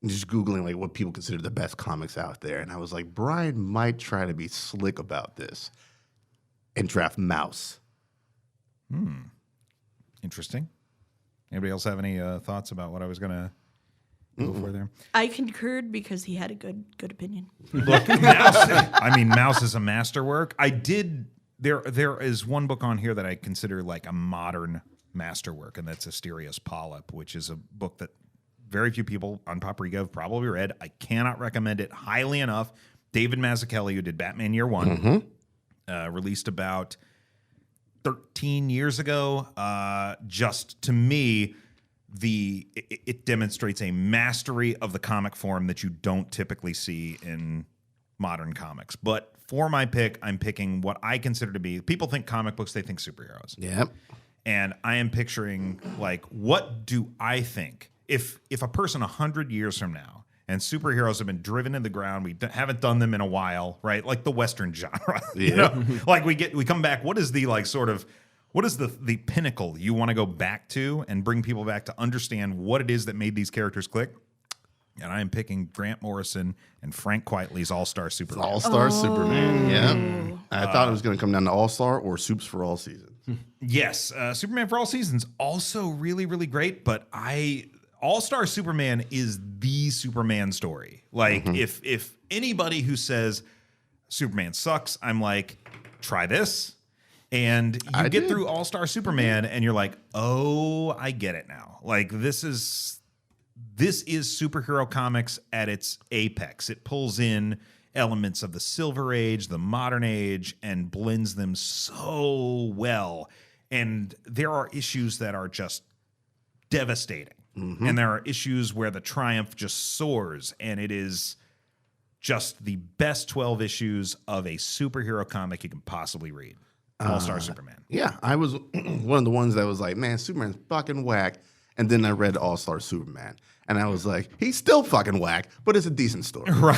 just Googling like what people consider the best comics out there, and I was like, Brian might try to be slick about this and draft Mouse. Interesting. Anybody else have any thoughts about what I was going to go for there? I concurred because he had a good opinion. Look, Mouse is a masterwork. There is one book on here that I consider like a modern masterwork, and that's Asterios Polyp, which is a book that very few people on Poprika have probably read. I cannot recommend it highly enough. David Mazzucchelli, who did Batman Year One, released about 13 years ago. Just to me, it demonstrates a mastery of the comic form that you don't typically see in modern comics. But for my pick, I'm picking what I consider to be, people think comic books, they think superheroes. Yep. And I am picturing, like, what do I think if a person 100 years from now, and superheroes have been driven in the ground, we haven't done them in a while, right? Like the Western genre. You know? Like we come back, what is the like sort of, what is the pinnacle you want to go back to and bring people back to understand what it is that made these characters click? And I am picking Grant Morrison and Frank Quitely's All-Star Superman. All-Star Superman. Yep. I thought it was going to come down to All-Star or Soups for All Seasons. Yes, Superman for All Seasons, also really, really great, but All-Star Superman is the Superman story. Like, if anybody who says Superman sucks, I'm like, try this. And you get through All-Star Superman, and you're like, oh, I get it now. Like, this is superhero comics at its apex. It pulls in elements of the Silver Age, the modern age, and blends them so well. And there are issues that are just devastating. And there are issues where the triumph just soars, and it is just the best 12 issues of a superhero comic you can possibly read. All-Star Superman. Yeah, I was one of the ones that was like, man, Superman's fucking whack. And then I read All-Star Superman. And I was like, he's still fucking whack, but it's a decent story. Right.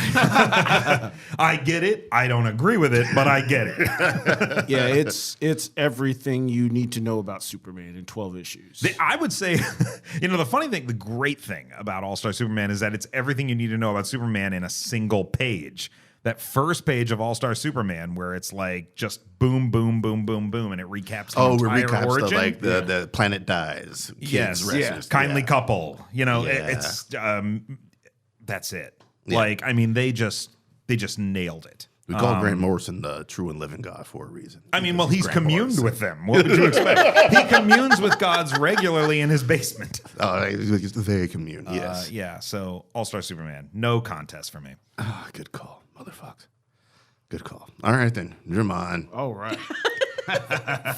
I get it. I don't agree with it, but I get it. Yeah, it's everything you need to know about Superman in 12 issues. I would say, the funny thing, the great thing about All-Star Superman is that it's everything you need to know about Superman in a single page. That first page of All-Star Superman, where it's like just boom, boom, boom, boom, boom, and it recaps the entire recaps origin. the planet dies. Yes, Kids kindly yeah. couple. It's that's it. Yeah. Like, I mean, they just nailed it. We call Grant Morrison the true and living God for a reason. I mean, well, he's Grant communed Morrison. with them. What would you expect? He communes with gods regularly in his basement. They commune, yes. Yeah, so All-Star Superman, no contest for me. Good call, motherfuckers. Good call. All right, then. Dramon. All right.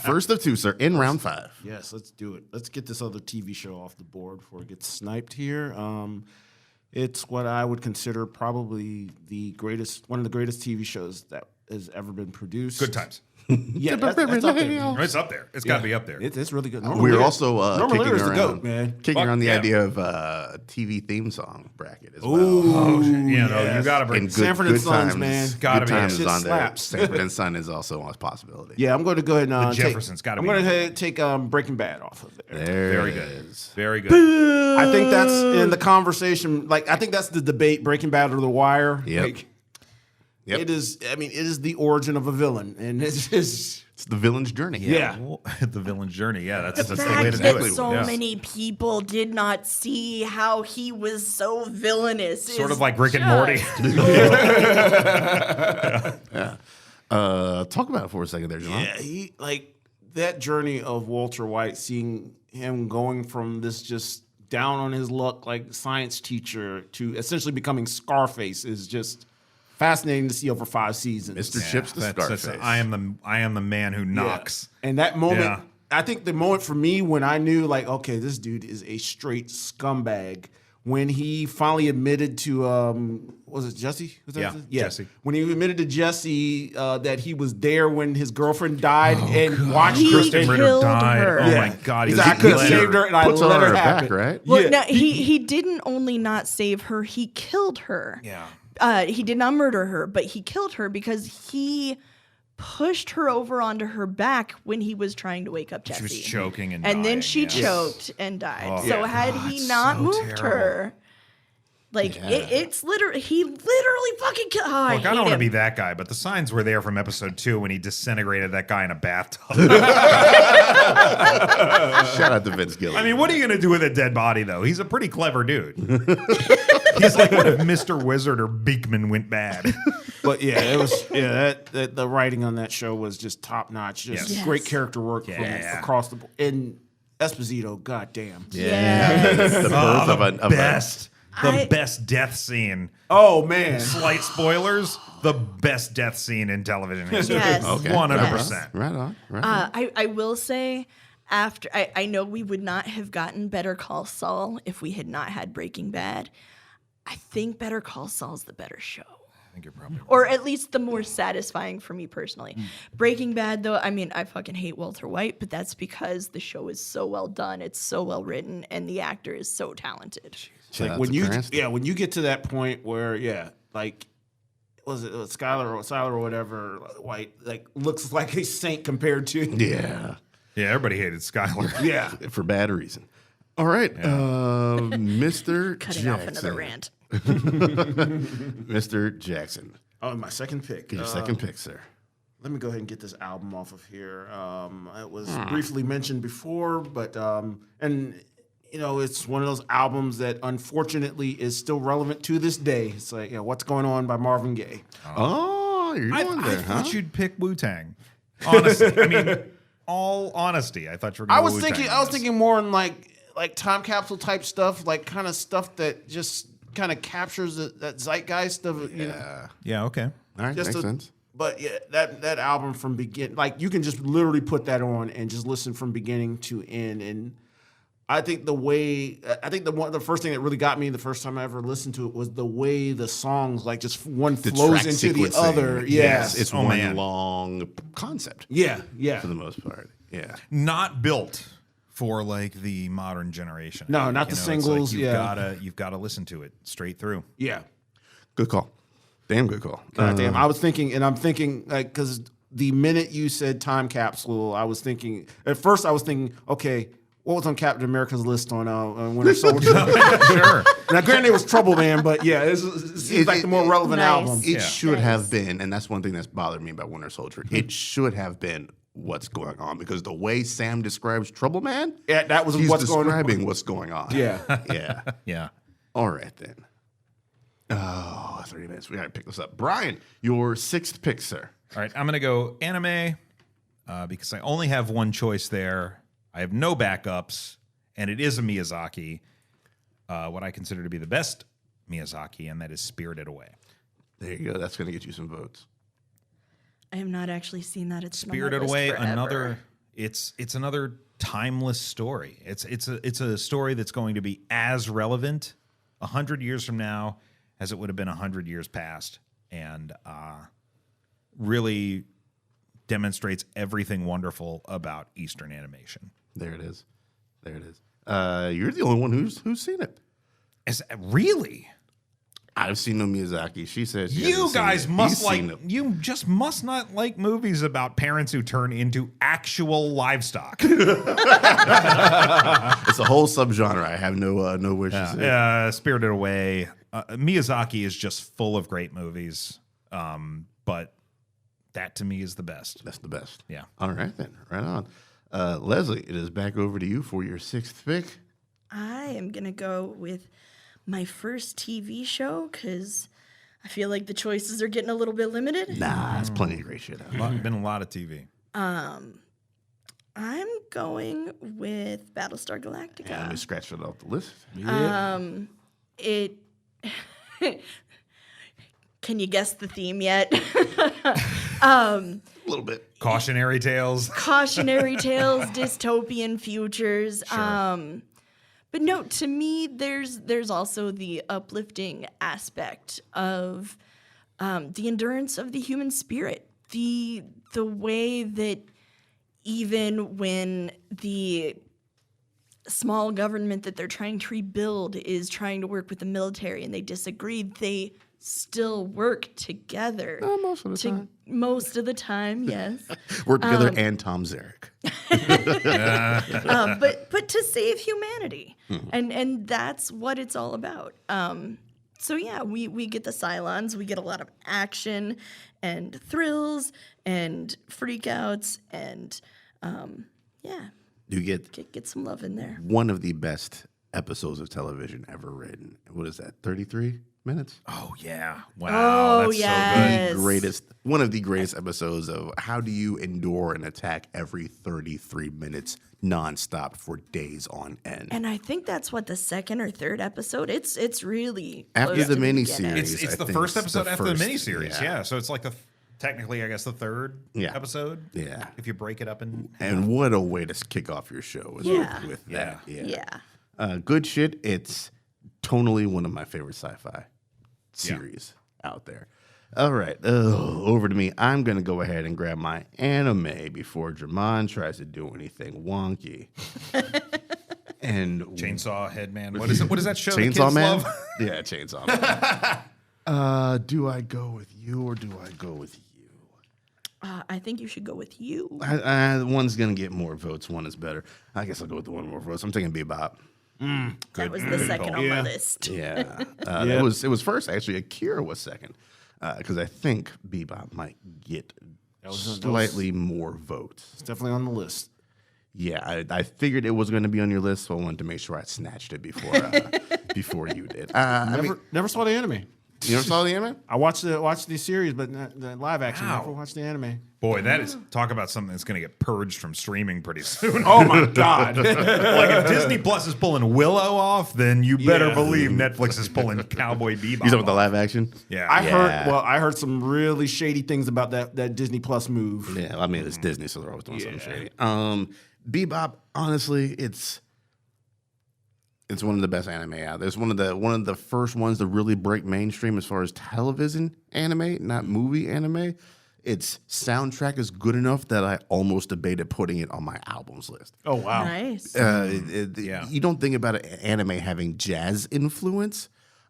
First of two, sir, in round 5. Yes, let's do it. Let's get this other TV show off the board before it gets sniped here. It's what I would consider probably one of the greatest TV shows that has ever been produced. Good times. Yeah, that's up there. It's up there. It's got to be up there. It's really good. We're also Norman kicking Lear's the around, goat, man. kicking around the yeah. idea of TV theme song bracket as well. Oh, you yes. got to bring And Sanford and Sons, man. Gotta Good be. Times is Shit on there. slaps. Sanford and Son is also a possibility. Yeah, I'm going to go ahead and Jefferson's gotta I'm be going in to take Breaking Bad off of there. There Very it good. is. Very good. I think that's in the conversation. Like, I think that's the debate: Breaking Bad or The Wire. Yep. Like, Yep. it is. I mean, it is the origin of a villain, and it's just It's the villain's journey. Yeah. Well, the villain's journey. Yeah, that's The the way to fact do that it. so Yeah. many people did not see how he was so villainous. Sort is of like Rick and Morty. Talk about it for a second there, John. yeah. He like that journey of Walter White, seeing him going from this just down on his luck like science teacher to essentially becoming Scarface is just fascinating to see over 5 seasons. Mr. Chips the Scarface. I am the man who knocks. Yeah. And that moment, Yeah. I think the moment for me when I knew, like, okay, this dude is a straight scumbag. When he finally admitted to, was it Jesse? Was that Yeah, his- Jesse. When he admitted to Jesse that he was there when his girlfriend died and watched He her. Kristen Ritter killed died. her. Oh Yeah. my God. He's like, I could have let saved her and I Puts it let on her her happen. back, right? Well, Yeah. no, he didn't only not save her; he killed her. Yeah. He did not murder her, but he killed her because he pushed her over onto her back when he was trying to wake up Jesse. She was choking and then dying, she yes. choked and died. Oh, so yeah. had he not so moved terrible. her, like it's literally he literally fucking killed. Oh, I Look, I hate don't want to him. be that guy, but the signs were there from episode 2 when he disintegrated that guy in a bathtub. Shout out to Vince Gilligan. I mean, what are you going to do with a dead body, though? He's a pretty clever dude. He's like, what if Mr. Wizard or Beekman went bad? But yeah, it was that the writing on that show was just top notch. Just Yes. great character work from Yeah. across the board. And Esposito, goddamn. Yeah. the birth of a best. The I- best death scene. Oh man. Slight spoilers. The best death scene in television history. Yes. Okay. 100%. Right on. Right on. I will say, after I know we would not have gotten Better Call Saul if we had not had Breaking Bad. I think Better Call Saul's the better show. I think you're probably right. Or at least the more satisfying for me personally. Breaking Bad, though, I mean, I fucking hate Walter White, but that's because the show is so well done, it's so well written, and the actor is so talented. Shout Like out when to you Cranston. when you get to that point where like was it Skylar or whatever White like looks like a saint compared to Yeah. Yeah, everybody hated Skylar. yeah. For bad reason. All right. Mr. Cutting Jackson. off another rant. Mr. Jackson. Oh, my second pick. Your second pick, sir. Let me go ahead and get this album off of here. It was briefly mentioned before, but and you know it's one of those albums that unfortunately is still relevant to this day. It's like, What's Going On by Marvin Gaye. Oh, you're going I there, huh? thought you'd pick Wu-Tang. Honestly. I mean, all honesty, I thought you were going I to was Wu-Tang thinking on this. more in like time capsule type stuff, like kind of stuff that just kind of captures that zeitgeist of you know. Yeah, okay. All right, Just makes a- sense. But yeah, that album from begin, like you can just literally put that on and just listen from beginning to end. And I think the first thing that really got me the first time I ever listened to it was the way the songs like just one The flows track into the sequencing. other. Yes, Yeah, it's Oh, one man. long concept yeah. for the most part. Yeah. Not built for like the modern generation. No, not the it's singles, you've gotta listen to it straight through. Yeah. Good call. Damn good call. God damn. I was thinking, and I'm thinking, like, because the minute you said time capsule, I was thinking, at first I was thinking, okay, what was on Captain America's list on Winter Soldier? Sure. Now, granted, it was Trouble Man, but yeah, it seems like the more relevant nice. album. It should have been, and that's one thing that's bothered me about Winter Soldier. It should have been what's going on, because the way Sam describes Trouble Man, Yeah, that was he's what's going on. describing what's going on. Yeah. Yeah. Yeah. All right, then. Oh, 30 minutes. We got to pick this up. Brian, your sixth pick, sir. All right, I'm going to go anime because I only have one choice there. I have no backups, and it is a Miyazaki, what I consider to be the best Miyazaki, and that is Spirited Away. There you go. That's going to get you some votes. I have not actually seen that. It's Spirited on my list Away, forever. another. It's another timeless story. It's a story that's going to be as relevant 100 years from now as it would have been 100 years past, and really demonstrates everything wonderful about Eastern animation. There it is. There it is. You're the only one who's seen it. Really? I've seen no Miyazaki. She says she You hasn't seen guys it. must He's like. seen it. You just must not like movies about parents who turn into actual livestock. It's a whole subgenre. I have no wishes. Spirited Away. Miyazaki is just full of great movies, but that to me is the best. That's the best. Yeah. All right, then. Right on. Leslie, it is back over to you for your sixth pick. I am going to go with my first TV show because I feel like the choices are getting a little bit limited. Nah, it's plenty of great shit out there. Been a lot of TV. I'm going with Battlestar Galactica. Yeah, let me scratch it off the list. It. Can you guess the theme yet? A little bit. Cautionary tales. Cautionary tales, dystopian futures. But no, to me, there's also the uplifting aspect of the endurance of the human spirit. The way that even when the small government that they're trying to rebuild is trying to work with the military and they disagree, they still work together. Most of the time. Most of the time, yes. Work together and Tom Zarek. But to save humanity, and that's what it's all about. So yeah, we get the Cylons, we get a lot of action and thrills and freakouts, and yeah, You get get some love in there. one of the best episodes of television ever written. What is that, 33 minutes? Oh yeah! Oh, Wow, that's yes. One of the greatest episodes of how do you endure an attack every 33 minutes nonstop for days on end. And I think that's what the second or third episode. It's really After close the to miniseries. beginning. It's I the think first it's episode after the first, miniseries. Yeah. So it's like technically, I guess, the third episode. Yeah. If you break it up in. And what a way to kick off your show is Yeah. with that. Yeah. Good shit. It's tonally one of my favorite sci-fi series out there. All right, over to me. I'm going to go ahead and grab my anime before Jermon tries to do anything wonky. And Chainsaw Headman. What is it? What is that show? the Chainsaw kids Man? love? Yeah, Chainsaw Man. Do I go with you or do I go with you? I think you should go with you. One's going to get more votes. One is better. I guess I'll go with the one with more votes. I'm thinking Bebop. That was the second on my list. Yeah. It was first, actually. Akira was second. Because I think Bebop might get slightly more votes. It's definitely on the list. Yeah, I figured it was going to be on your list, so I wanted to make sure I snatched it before before you did. Never saw the anime. You never saw the anime? I watched the series, but not the live action. Wow. Never watched the anime. Boy, that is talk about something that's going to get purged from streaming pretty soon. Oh my god! Like if Disney Plus is pulling Willow off, then you better Yeah. believe Netflix is pulling Cowboy Bebop. You talking about the off. live action? Yeah. I heard some really shady things about that Disney Plus move. Yeah, I mean, it's Disney, so they're always doing something shady. Bebop, honestly, it's one of the best anime out there. It's one of the first ones to really break mainstream as far as television anime, not movie anime. its soundtrack is good enough that I almost debated putting it on my albums list. Oh wow. Nice. You don't think about anime having jazz influence,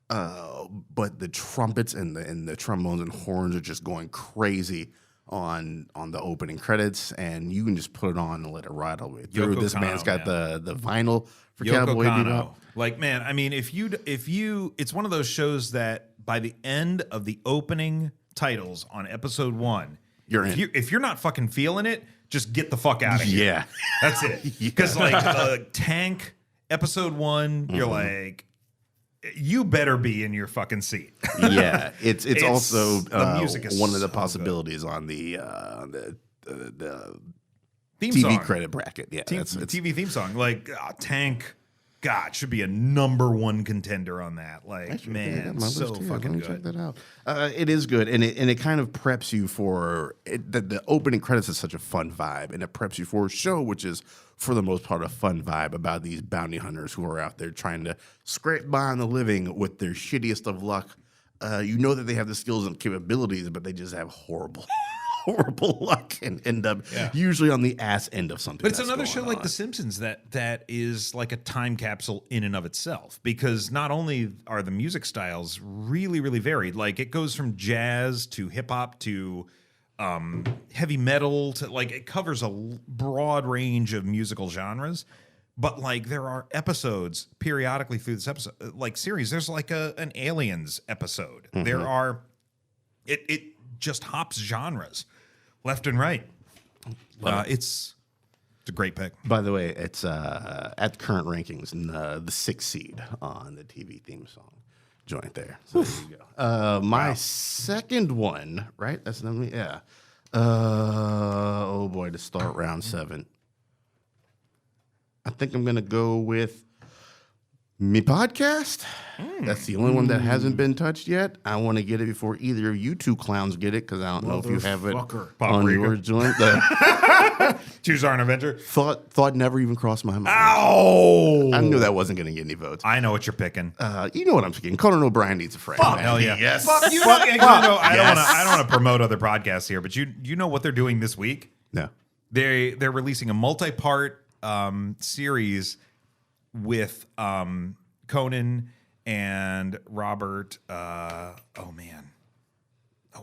but the trumpets and the trombones and horns are just going crazy on the opening credits, and you can just put it on and let it ride all the way through. Yoko This Kanno, man's got the vinyl for Yoko Cowboy Kanno. Bebop. Like, man, I mean, if you, it's one of those shows that by the end of the opening titles on episode 1, You're in. if you're not fucking feeling it, just get the fuck out of here. Yeah. That's it. Because like Tank episode 1, you're like, you better be in your fucking seat. Yeah, it's also the music is one of the so possibilities on the Theme TV song. credit bracket. Yeah, it's TV theme song. Like Tank, God, should be a #1 contender on that. Like, man, so fucking Let me good. check that out. It is good, and it kind of preps you for it. The opening credits is such a fun vibe, and it preps you for a show which is, for the most part, a fun vibe about these bounty hunters who are out there trying to scrape by on the living with their shittiest of luck. You know that they have the skills and capabilities, but they just have horrible luck and end up usually on the ass end of something. But it's that's another going show like on. The Simpsons that is like a time capsule in and of itself, because not only are the music styles really, really varied, like it goes from jazz to hip hop to heavy metal to, like, it covers a broad range of musical genres. But like there are episodes periodically through this episode, like series. There's like an Aliens episode. Mm-hmm. There are it just hops genres left and right. It's a great pick. By the way, it's at current rankings the 6th seed on the TV theme song joint there. So there you go. My second one, right? That's not me. Yeah. Oh boy, to start round 7. I think I'm gonna go with me podcast. That's the only one that hasn't been touched yet. I want to get it before either of you two clowns get it, because I don't know if you have it Motherfucker. on Poprika. your joint. Choose our adventure. Thought never even crossed my mind. Ow! I knew that wasn't going to get any votes. I know what you're picking. You know what I'm thinking. Conan O'Brien needs a friend. man. Hell yeah! Yes. You know, I don't want to promote other podcasts here, but you know what they're doing this week? No. They're releasing a multi-part series with Conan and Robert.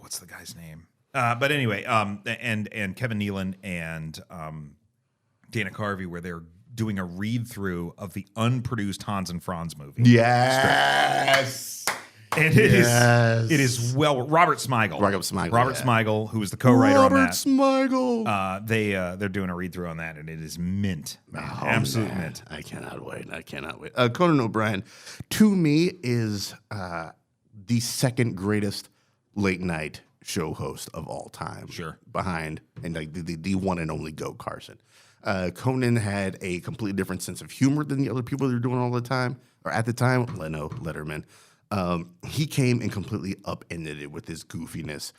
What's the guy's name? But anyway, and Kevin Nealon and Dana Carvey, where they're doing a read through of the unproduced Hans and Franz movie. Yes. And it is Robert Smigel. Robert Smigel, Robert yeah. Smigel, who is the co-writer Robert on that. Smigel. They're doing a read through on that, and it is mint, man. Absolute man. mint. I cannot wait. Conan O'Brien, to me, is the second greatest late night show host of all time. Sure. Behind and like the one and only Go Carson. Conan had a completely different sense of humor than the other people that were doing all the time, or at the time, Leno, Letterman. He came and completely upended it with his goofiness.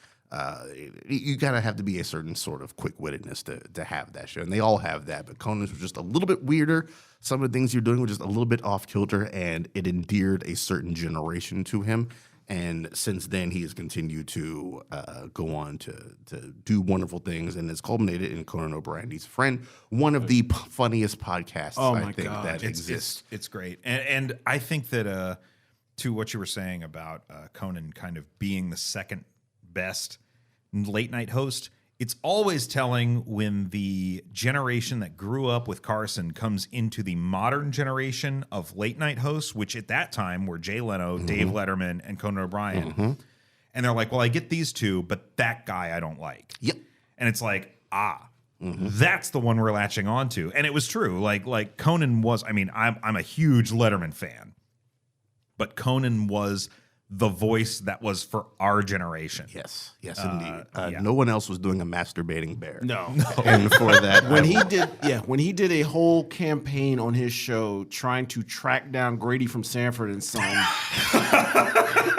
You gotta have to be a certain sort of quick-wittedness to have that show, and they all have that. But Conan's was just a little bit weirder. Some of the things you're doing were just a little bit off kilter, and it endeared a certain generation to him. And since then, he has continued to go on to do wonderful things, and it's culminated in Conan O'Brien Needs a Friend, one of the funniest podcasts I think that exists. It's great, and I think that to what you were saying about Conan kind of being the second best late night host, it's always telling when the generation that grew up with Carson comes into the modern generation of late night hosts, which at that time were Jay Leno, Dave Letterman, and Conan O'Brien. And they're like, well, I get these two, but that guy I don't like. Yep. And it's like, that's the one we're latching onto. And it was true. Like Conan was, I mean, I'm a huge Letterman fan, but Conan was the voice that was for our generation. Yes, indeed. No one else was doing a masturbating bear. No. And for that, when he did a whole campaign on his show trying to track down Grady from Sanford and Son.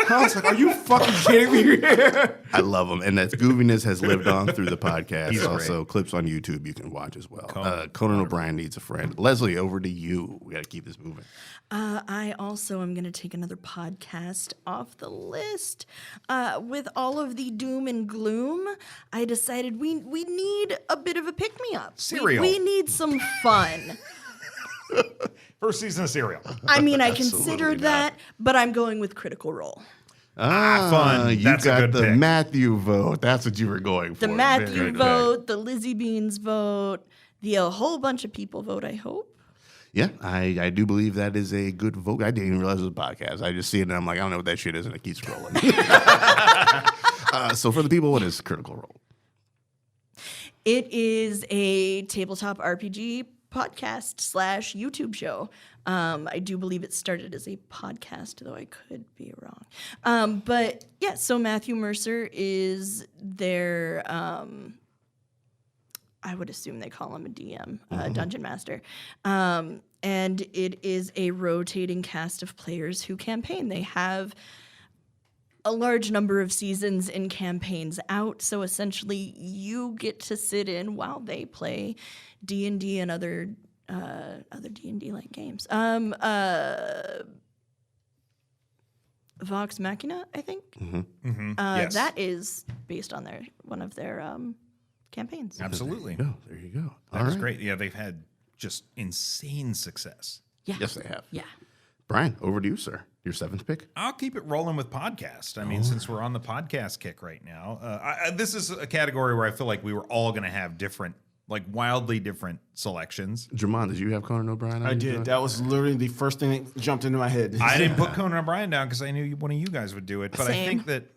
I was like, are you fucking kidding me? I love him, and that goofiness has lived on through the podcast. He's also, great. clips on YouTube you can watch as well. Conan O'Brien needs a friend. Leslie, over to you. We got to keep this moving. I also am going to take another podcast off the list. With all of the doom and gloom, I decided we need a bit of a pick-me-up. Serial. We need some fun. First season of Serial. I mean, I considered that, but I'm going with Critical Role. Fun. You That's a got good the pick. Matthew vote. That's what you were going for. The Very Matthew good. vote, the Lizzie Beans vote, the a whole bunch of people vote, I hope. Yeah, I do believe that is a good vote. I didn't even realize it was a podcast. I just see it and I'm like, I don't know what that shit is, and I keep scrolling. So for the people, what is Critical Role? It is a tabletop RPG podcast / YouTube show. I do believe it started as a podcast, though I could be wrong. But yeah, so Matthew Mercer is their, I would assume they call him a DM, Dungeon Master. And it is a rotating cast of players who campaign. They have a large number of seasons and campaigns out, so essentially you get to sit in while they play D&D and other D&D like games. Vox Machina, I think. Yes. That is based on one of their campaigns. Absolutely. There you go. That All was right. great. Yeah, they've had just insane success. Yeah. Yes, they have. Yeah. Brian, over to you, sir. Your seventh pick? I'll keep it rolling with podcast. I mean, since we're on the podcast kick right now, this is a category where I feel like we were all going to have different, like wildly different selections. Jermon, did you have Conan O'Brien? I did. That was literally the first thing that jumped into my head. I didn't put Conan O'Brien down because I knew one of you guys would do it. But I Same. think that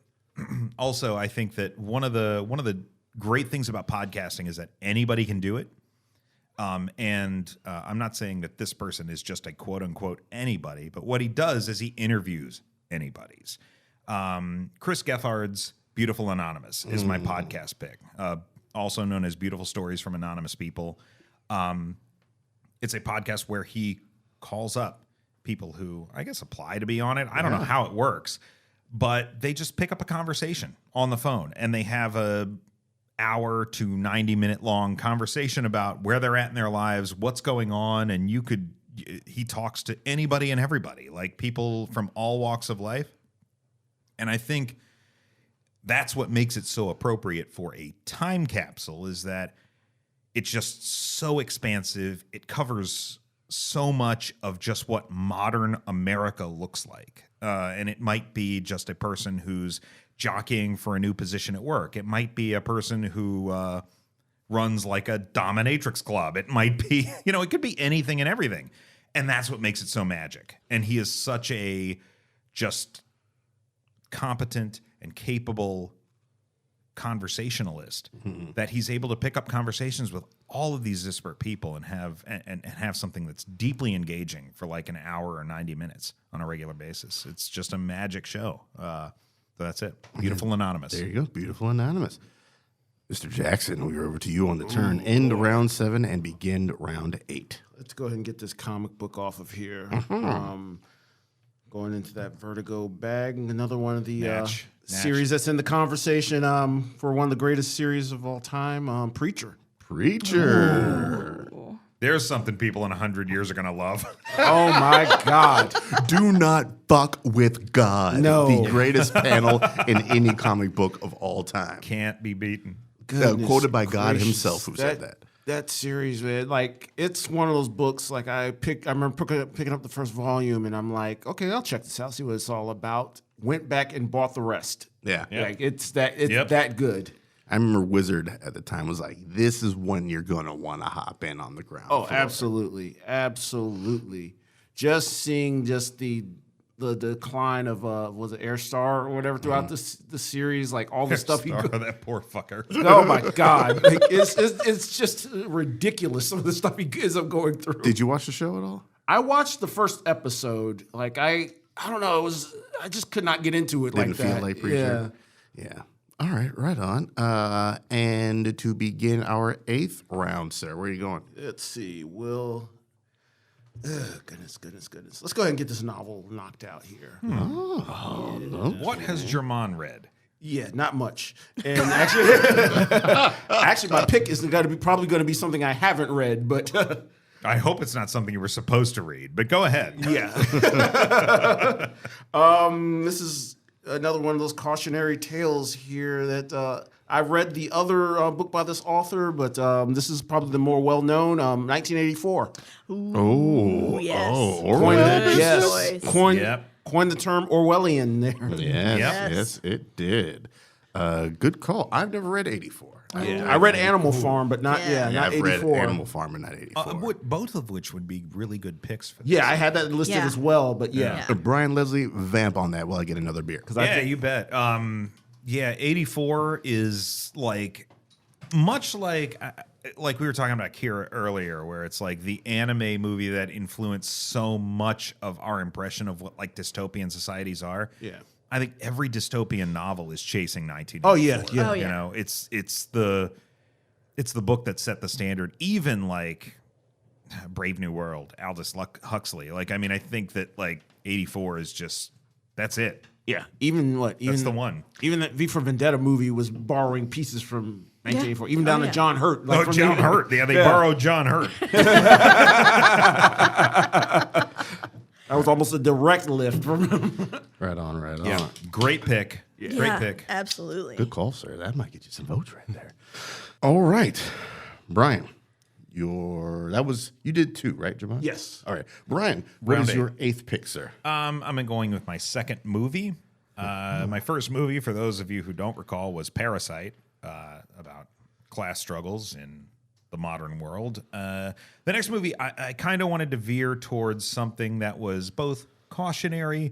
also, I think that one of the great things about podcasting is that anybody can do it. And I'm not saying that this person is just a quote unquote anybody, but what he does is he interviews anybody's. Chris Geffard's Beautiful Anonymous is my podcast pick, also known as Beautiful Stories from Anonymous People. It's a podcast where he calls up people who I guess apply to be on it. I don't know how it works, but they just pick up a conversation on the phone and they have a hour to 90-minute long conversation about where they're at in their lives, what's going on, and he talks to anybody and everybody, like people from all walks of life. And I think that's what makes it so appropriate for a time capsule, is that it's just so expansive. It covers so much of just what modern America looks like. And it might be just a person who's jockeying for a new position at work. It might be a person who runs like a dominatrix club. It might be, it could be anything and everything. And that's what makes it so magic. And he is such a just competent and capable conversationalist that he's able to pick up conversations with all of these disparate people and have something that's deeply engaging for like an hour or 90 minutes on a regular basis. It's just a magic show. So that's it. Beautiful Anonymous. There you go. Beautiful Anonymous. Mr. Jackson, we're over to you on the turn. End round 7 and begin round 8. Let's go ahead and get this comic book off of here. Going into that Vertigo bag. Another one of the Natch. series that's in the conversation for one of the greatest series of all time, Preacher. Preacher. There's something people in 100 years are going to love. Oh, my God. Do not fuck with God. No. The greatest panel in any comic book of all time. Can't be beaten. Goodness Quoted by God gracious. himself who said that. That series, man, like it's one of those books. Like I remember picking up the first volume, and I'm like, okay, I'll check this out, see what it's all about. Went back and bought the rest. Yeah. Like it's that good. I remember Wizard at the time was like, this is when you're going to want to hop in on the ground. Oh, floor. absolutely. Just seeing the decline of was it Airstar or whatever throughout the series, like all the stuff he. That poor fucker. Oh my God! Like, it's just ridiculous some of the stuff he ends up going through. Did you watch the show at all? I watched the first episode. Like I don't know. I just could not get into it Didn't like feel that. like Preacher. Yeah. All right, right on. And to begin our 8th round, sir, where are you going? Let's see. We'll Goodness. Let's go ahead and get this novel knocked out here. What has German read? Yeah, not much. And actually, my pick is probably going to be something I haven't read, but I hope it's not something you were supposed to read, but go ahead. yeah. This is another one of those cautionary tales here that I read the other book by this author, but this is probably the more well-known, 1984. Oh, yes. Orwell. Coined the term Orwellian there. Yes, it did. Good call. I've never read 84. I read Animal Farm, but not I've 84. read Animal Farm and not 84. Both of which would be really good picks for this. Yeah, I had that listed as well, but yeah. Brian, Leslie, vamp on that while I get another beer. You bet. 84 is like much like we were talking about Kira earlier, where it's like the anime movie that influenced so much of our impression of what like dystopian societies are. Yeah. I think every dystopian novel is chasing 1984. Oh yeah. You know, it's the book that set the standard. Even like Brave New World, Aldous Huxley. Like, I mean, I think that like 84 is just that's it. Yeah. That's the one. Even that V for Vendetta movie was borrowing pieces from 1984. Even down to John Hurt. John Hurt. Yeah, they borrowed John Hurt. That was almost a direct lift from him. Right on. Yeah, great pick. Yeah, Great pick. Absolutely. Good call, sir. That might get you some votes right there. All right, Brian, you did 2, right, Javon? Yes. All right, Brian, what Round is 8. your 8th pick, sir? I'm going with my second movie. My first movie, for those of you who don't recall, was Parasite, about class struggles in the modern world. The next movie, I kind of wanted to veer towards something that was both cautionary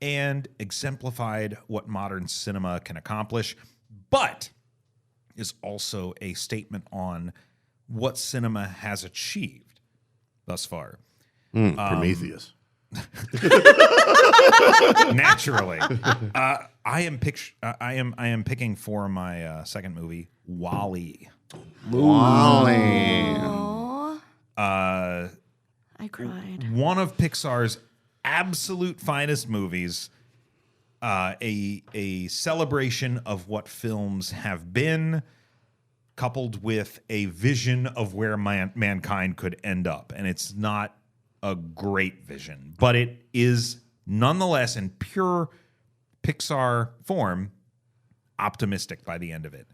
and exemplified what modern cinema can accomplish, but is also a statement on what cinema has achieved thus far. Prometheus. Naturally, I am picking for my second movie, WALL-E. Aww. I cried. One of Pixar's absolute finest movies. A celebration of what films have been, coupled with a vision of where mankind could end up. And it's not a great vision, but it is nonetheless in pure Pixar form optimistic by the end of it.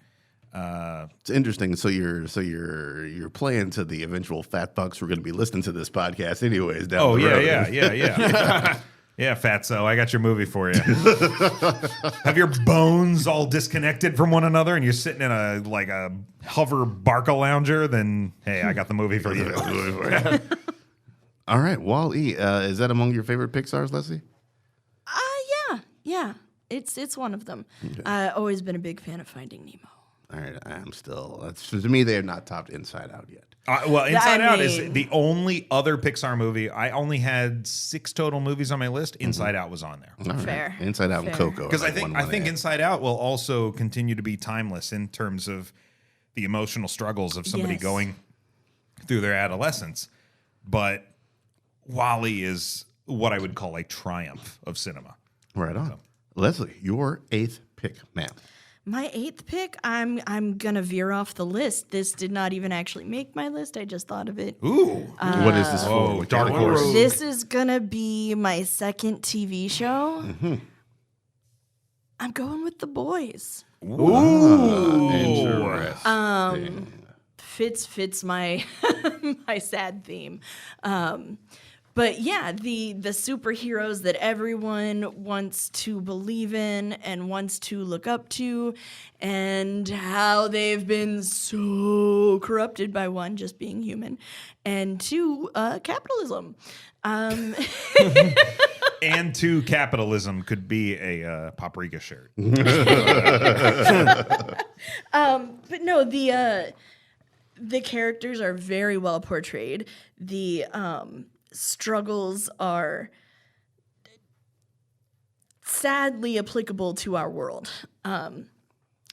It's interesting. So you're playing to the eventual fat fucks who are going to be listening to this podcast, anyways. Down the road. Yeah. Yeah, Fatso, I got your movie for you. Have your bones all disconnected from one another, and you're sitting in a hover Barca lounger? Then hey, I got the movie for you. All right, WALL-E. Is that among your favorite Pixar's, Leslie? Yeah. It's one of them. Okay. I've always been a big fan of Finding Nemo. All right, to me, they have not topped Inside Out yet. Inside Out is the only other Pixar movie. I only had 6 total movies on my list. Inside Out was on there. All Fair. Right. Inside Out and Coco. Because I think Inside Out will also continue to be timeless in terms of the emotional struggles of somebody going through their adolescence. But WALL-E is what I would call a triumph of cinema. Right on. So. Leslie, your 8th pick, ma'am. My 8th pick, I'm gonna veer off the list. This did not even actually make my list. I just thought of it. Ooh, what is this for? Dark Horse. This is gonna be my second TV show. Mm-hmm. I'm going with The Boys. Ooh, interesting. Fits my my sad theme. But yeah, the superheroes that everyone wants to believe in and wants to look up to, and how they've been so corrupted by, 1, just being human, and 2, capitalism. And 2, capitalism could be a Poprika shirt. But no, the characters are very well portrayed. The struggles are sadly applicable to our world.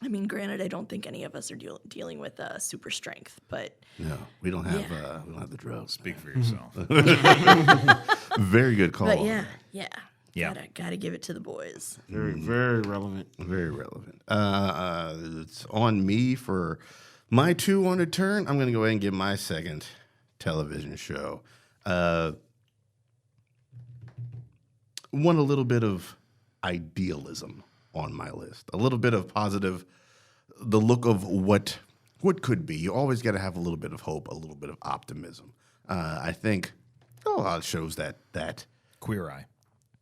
I mean, granted, I don't think any of us are dealing with super strength, but No, we don't have the drugs. Speak for yourself. Very good call. but on yeah, that. yeah. Gotta give it to the boys. Very, very relevant. Very relevant. It's on me for my 2 on a turn. I'm going to go ahead and get my second television show. Want a little bit of idealism on my list. A little bit of positive, the look of what could be. You always got to have a little bit of hope, a little bit of optimism. I think a lot of shows that Queer Eye.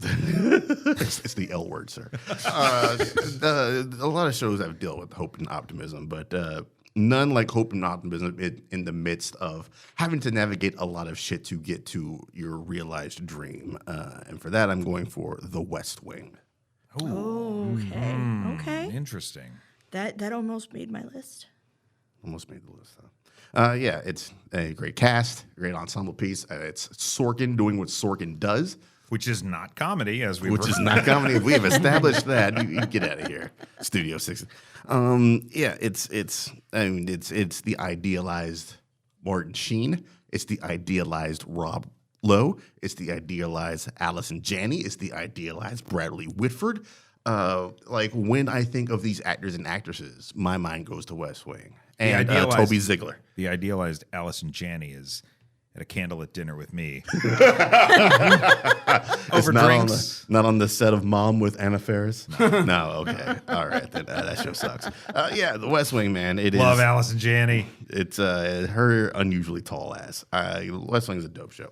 it's the L word, sir. A lot of shows have dealt with hope and optimism, but none like hope and optimism in the midst of having to navigate a lot of shit to get to your realized dream. And for that, I'm going for The West Wing. Okay. Okay. Interesting. That almost made my list. Almost made the list, though. Yeah, it's a great cast, great ensemble piece. It's Sorkin doing what Sorkin does. Which is not comedy, as we Which is not comedy. We have established that. You get out of here, Studio 6. Yeah, it's the idealized Martin Sheen. It's the idealized Rob Lowe. It's the idealized Allison Janney. It's the idealized Bradley Whitford. Like when I think of these actors and actresses, my mind goes to West Wing and Toby Ziegler. The idealized Allison Janney is at a candlelit dinner with me. Over drinks. Not on the set of Mom with Anna Faris? No, okay. All right. Then, that show sucks. Yeah, The West Wing, man. Love Allison Janney. It's her unusually tall ass. West Wing is a dope show.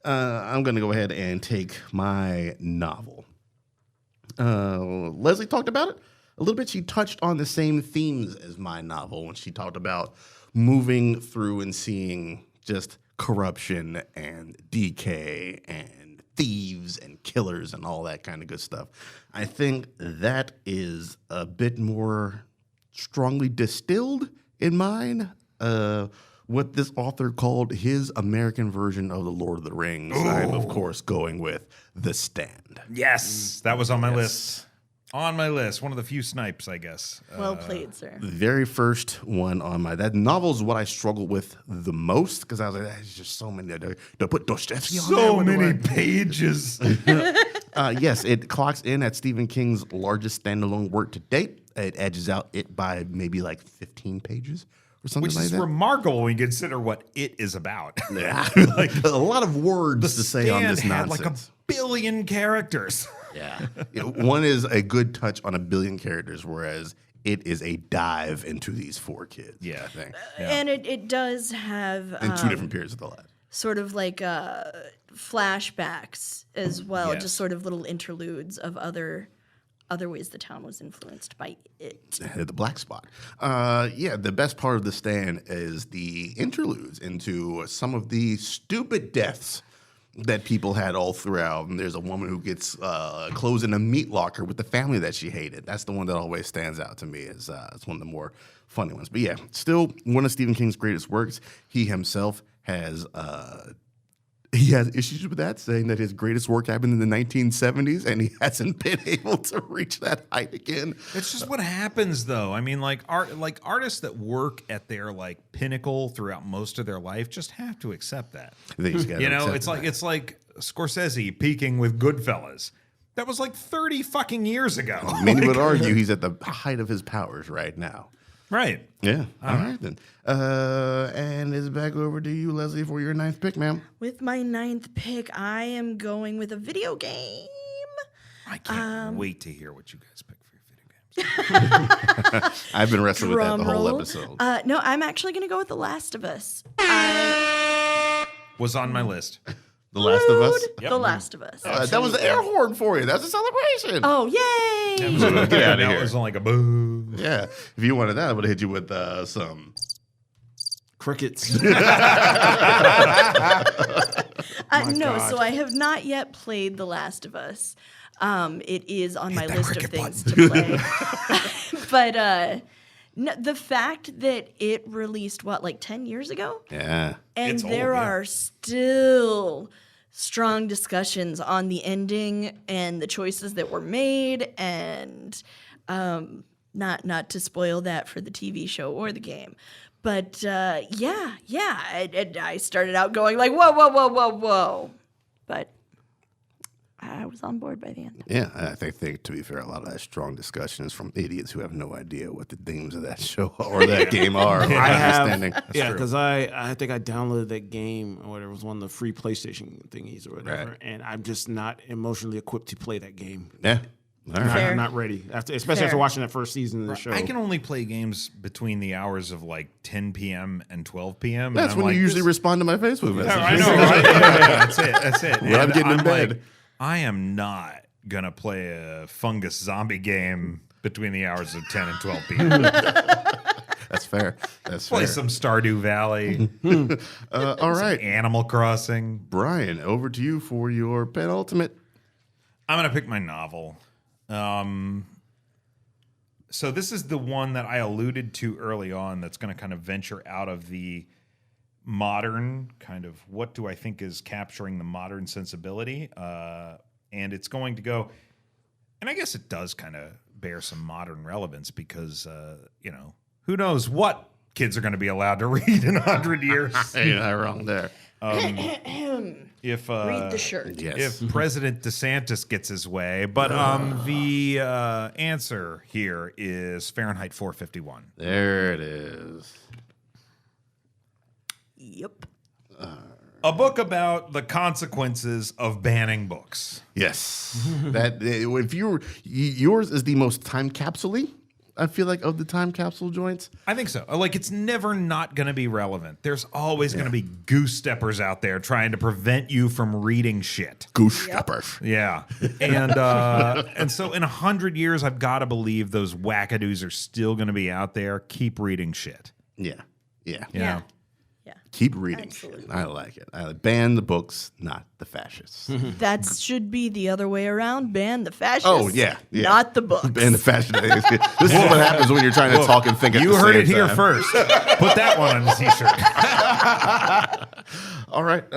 I'm going to go ahead and take my novel. Leslie talked about it a little bit. She touched on the same themes as my novel when she talked about moving through and seeing just corruption and decay and thieves and killers and all that kind of good stuff. I think that is a bit more strongly distilled in mine. What this author called his American version of The Lord of the Rings. Ooh. I'm, of course, going with The Stand. Yes, that was on my list. On my list. One of the few snipes, I guess. Well played, sir. The very first one on that novel is what I struggled with the most because I was like, there's just so many. To put Dostoevsky on there. So many pages. Yes, it clocks in at Stephen King's largest standalone work to date. It edges out it by maybe like 15 pages. Or something Which like is that. Remarkable when you consider what it is about. Yeah. Like a lot of words to say on this had nonsense. like a billion characters. Yeah. One is a good touch on a billion characters, whereas it is a dive into these 4 kids. Yeah. I think. And it does have In 2 different periods of the life. sort of like flashbacks as well, Yes. just sort of little interludes of other ways the town was influenced by it. The black spot. Yeah, the best part of The Stand is the interludes into some of the stupid deaths that people had all throughout. And there's a woman who gets closed in a meat locker with the family that she hated. That's the one that always stands out to me. It's one of the more funny ones. But yeah, still one of Stephen King's greatest works. He himself has issues with that, saying that his greatest work happened in the 1970s and he hasn't been able to reach that height again. It's just what happens, though. I mean, artists that work at their pinnacle throughout most of their life just have to accept that. They just gotta accept It's like Scorsese peaking with Goodfellas. That was 30 fucking years ago. Many would argue he's at the height of his powers right now. Right. Yeah. All right then. And it's back over to you, Leslie, for your 9th pick, ma'am. With my 9th pick, I am going with a video game. I can't wait to hear what you guys pick for your video games. I've been wrestling with that the Drum whole roll. episode. No, I'm actually going to go with The Last of Us. Was on my list. The Last of Us. Dude, The Last of Us. That was the air horn for you. That's a celebration. Oh, yay! Get out of That here. was like a boo. Yeah. If you wanted that, I would have hit you with some. Crickets. No, God. so I have not yet played The Last of Us. It is on my that list of cricket things to play. But no, the fact that it released, 10 years ago? Yeah. And It's old, there yeah. are still strong discussions on the ending and the choices that were made. And not to spoil that for the TV show or the game. But I started out going like, whoa. But I was on board by the end. Yeah, I think to be fair, a lot of that strong discussion is from idiots who have no idea what the themes of that show or that game are. I have, Understanding. because I think I downloaded that game or whatever. It was one of the free PlayStation thingies or whatever, Right. and I'm just not emotionally equipped to play that game. Yeah. All right. Fair. I'm not ready, especially after watching that first season of the show. I can only play games between the hours of like 10 p.m. and 12 p.m. That's and when I'm you like, usually respond to my Facebook message. I know, right? Yeah, that's it. When I'm And getting in bed. like, I am not going to play a fungus zombie game between the hours of 10 and 12 p.m. That's fair. That's Play fair. some Stardew Valley, All right. Animal Crossing. Brian, over to you for your penultimate. I'm going to pick my novel. So this is the one that I alluded to early on that's going to kind of venture out of the modern kind of what do I think is capturing the modern sensibility. And it's going to go, and I guess it does kind of bear some modern relevance because, who knows what kids are going to be allowed to read in 100 years. Hey, you're not wrong there. If Read the shirt. Yes. if President DeSantis gets his way. But the answer here is Fahrenheit 451. There it is. Yep. A book about the consequences of banning books. Yes. That if yours is the most time capsule-y, I feel like, of the time capsule joints. I think so. Like, it's never not going to be relevant. There's always going to be goose steppers out there trying to prevent you from reading shit. Goose steppers. Yeah. And so in 100 years, I've got to believe those wackadoos are still going to be out there. Keep reading shit. Yeah. Yeah. You know? Keep reading shit. I like it. I ban the books, not the fascists. That should be the other way around. Ban the fascists. Oh, yeah. Not the books. Ban the fascists. This is what happens when you're trying to talk and think at You the heard same it here time. first. Put that one on the t-shirt. All right,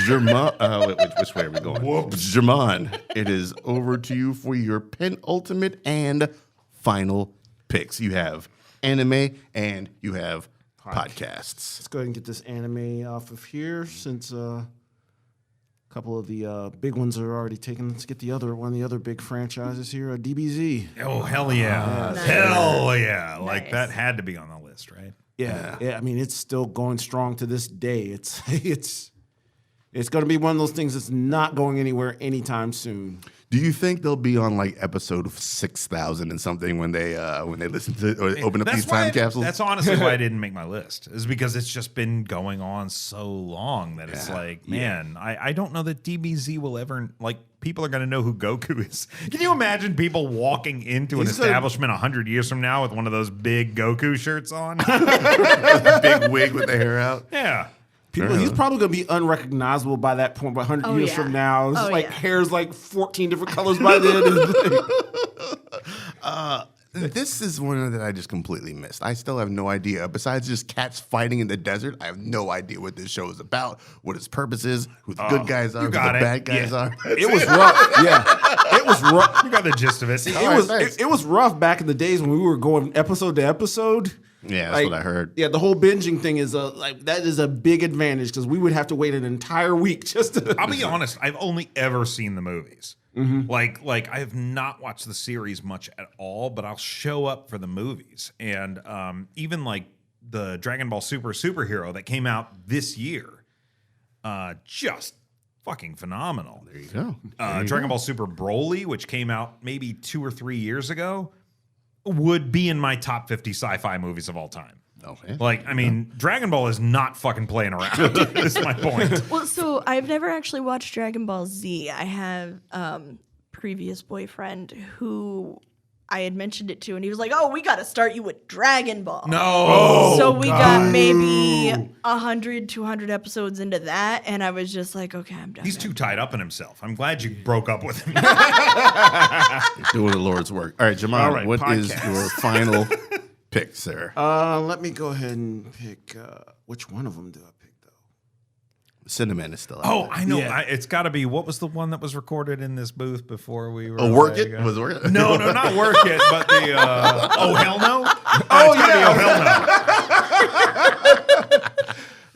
Jermon. Which way are we going? Jermon, it is over to you for your penultimate and final picks. You have anime and you have podcasts. Let's go ahead and get this anime off of here since a couple of the big ones are already taken. Let's get one of the other big franchises here, DBZ. Oh, hell yeah. Nice. Hell yeah. Like, Nice. that had to be on the list, right? Yeah. I mean, it's still going strong to this day. It's going to be one of those things that's not going anywhere anytime soon. Do you think they'll be on like episode 6,000 and something when they listen to or open up these time capsules? That's honestly why I didn't make my list, is because it's just been going on so long that it's like, man, I don't know that DBZ will ever, like, people are going to know who Goku is. Can you imagine people walking into an establishment 100 years from now with one of those big Goku shirts on? Big wig with the hair out. Yeah. He's probably going to be unrecognizable by that point, by 100 years from now. It's hair's like 14 different colors by then. This is one that I just completely missed. I still have no idea. Besides just cats fighting in the desert, I have no idea what this show is about, what its purpose is, who the good guys are, who the bad guys are. It was rough. Yeah. It was rough. You got the gist of it. It was rough back in the days when we were going episode to episode. Yeah, that's what I heard. Yeah, the whole binging thing is that is a big advantage because we would have to wait an entire week just to. I'll be honest, I've only ever seen the movies. Like I have not watched the series much at all, but I'll show up for the movies. And even like the Dragon Ball Superhero that came out this year, just fucking phenomenal. There you go. Dragon Ball Super Broly, which came out maybe 2 or 3 years ago, would be in my top 50 sci-fi movies of all time. Okay. Like, I mean, Dragon Ball is not fucking playing around. Is my point. Well, so I've never actually watched Dragon Ball Z. I have previous boyfriend who I had mentioned it to, and he was like, "Oh, we got to start you with Dragon Ball." No. So we got maybe 100, 200 episodes into that, and I was just like, "Okay, I'm done." He's too tied up in himself. I'm glad you broke up with him. Doing the Lord's work. All right, Jamal, All right, what is podcast. your final pick, sir? Let me go ahead and pick. Which one of them do I pick, though? Cinnamon is still out. Oh, there. I know. Yeah. It's got to be. What was the one that was recorded in this booth before we were? Oh, Work like, It? Was Work It? No, not Work It, but the. Oh hell no! Oh hell no!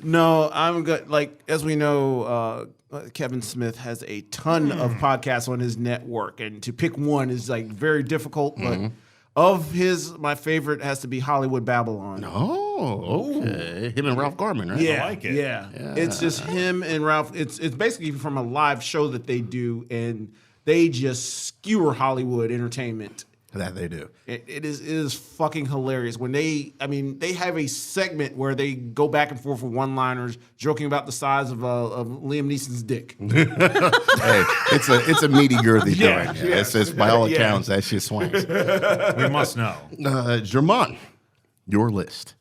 No, I'm good. Like, as we know, Kevin Smith has a ton of podcasts on his network, and to pick one is like very difficult. But of his, my favorite has to be Hollywood Babylon. Oh, okay. Him and Ralph Garman, right? Yeah, like it. Yeah. It's just him and Ralph. It's basically from a live show that they do, and they just skewer Hollywood entertainment. That they do. It is fucking hilarious when they have a segment where they go back and forth with one-liners, joking about the size of Liam Neeson's dick. Hey, it's a meaty, girthy Yeah, joint. yeah. It's by all Yeah. accounts, that shit swings. We must know. German, your list.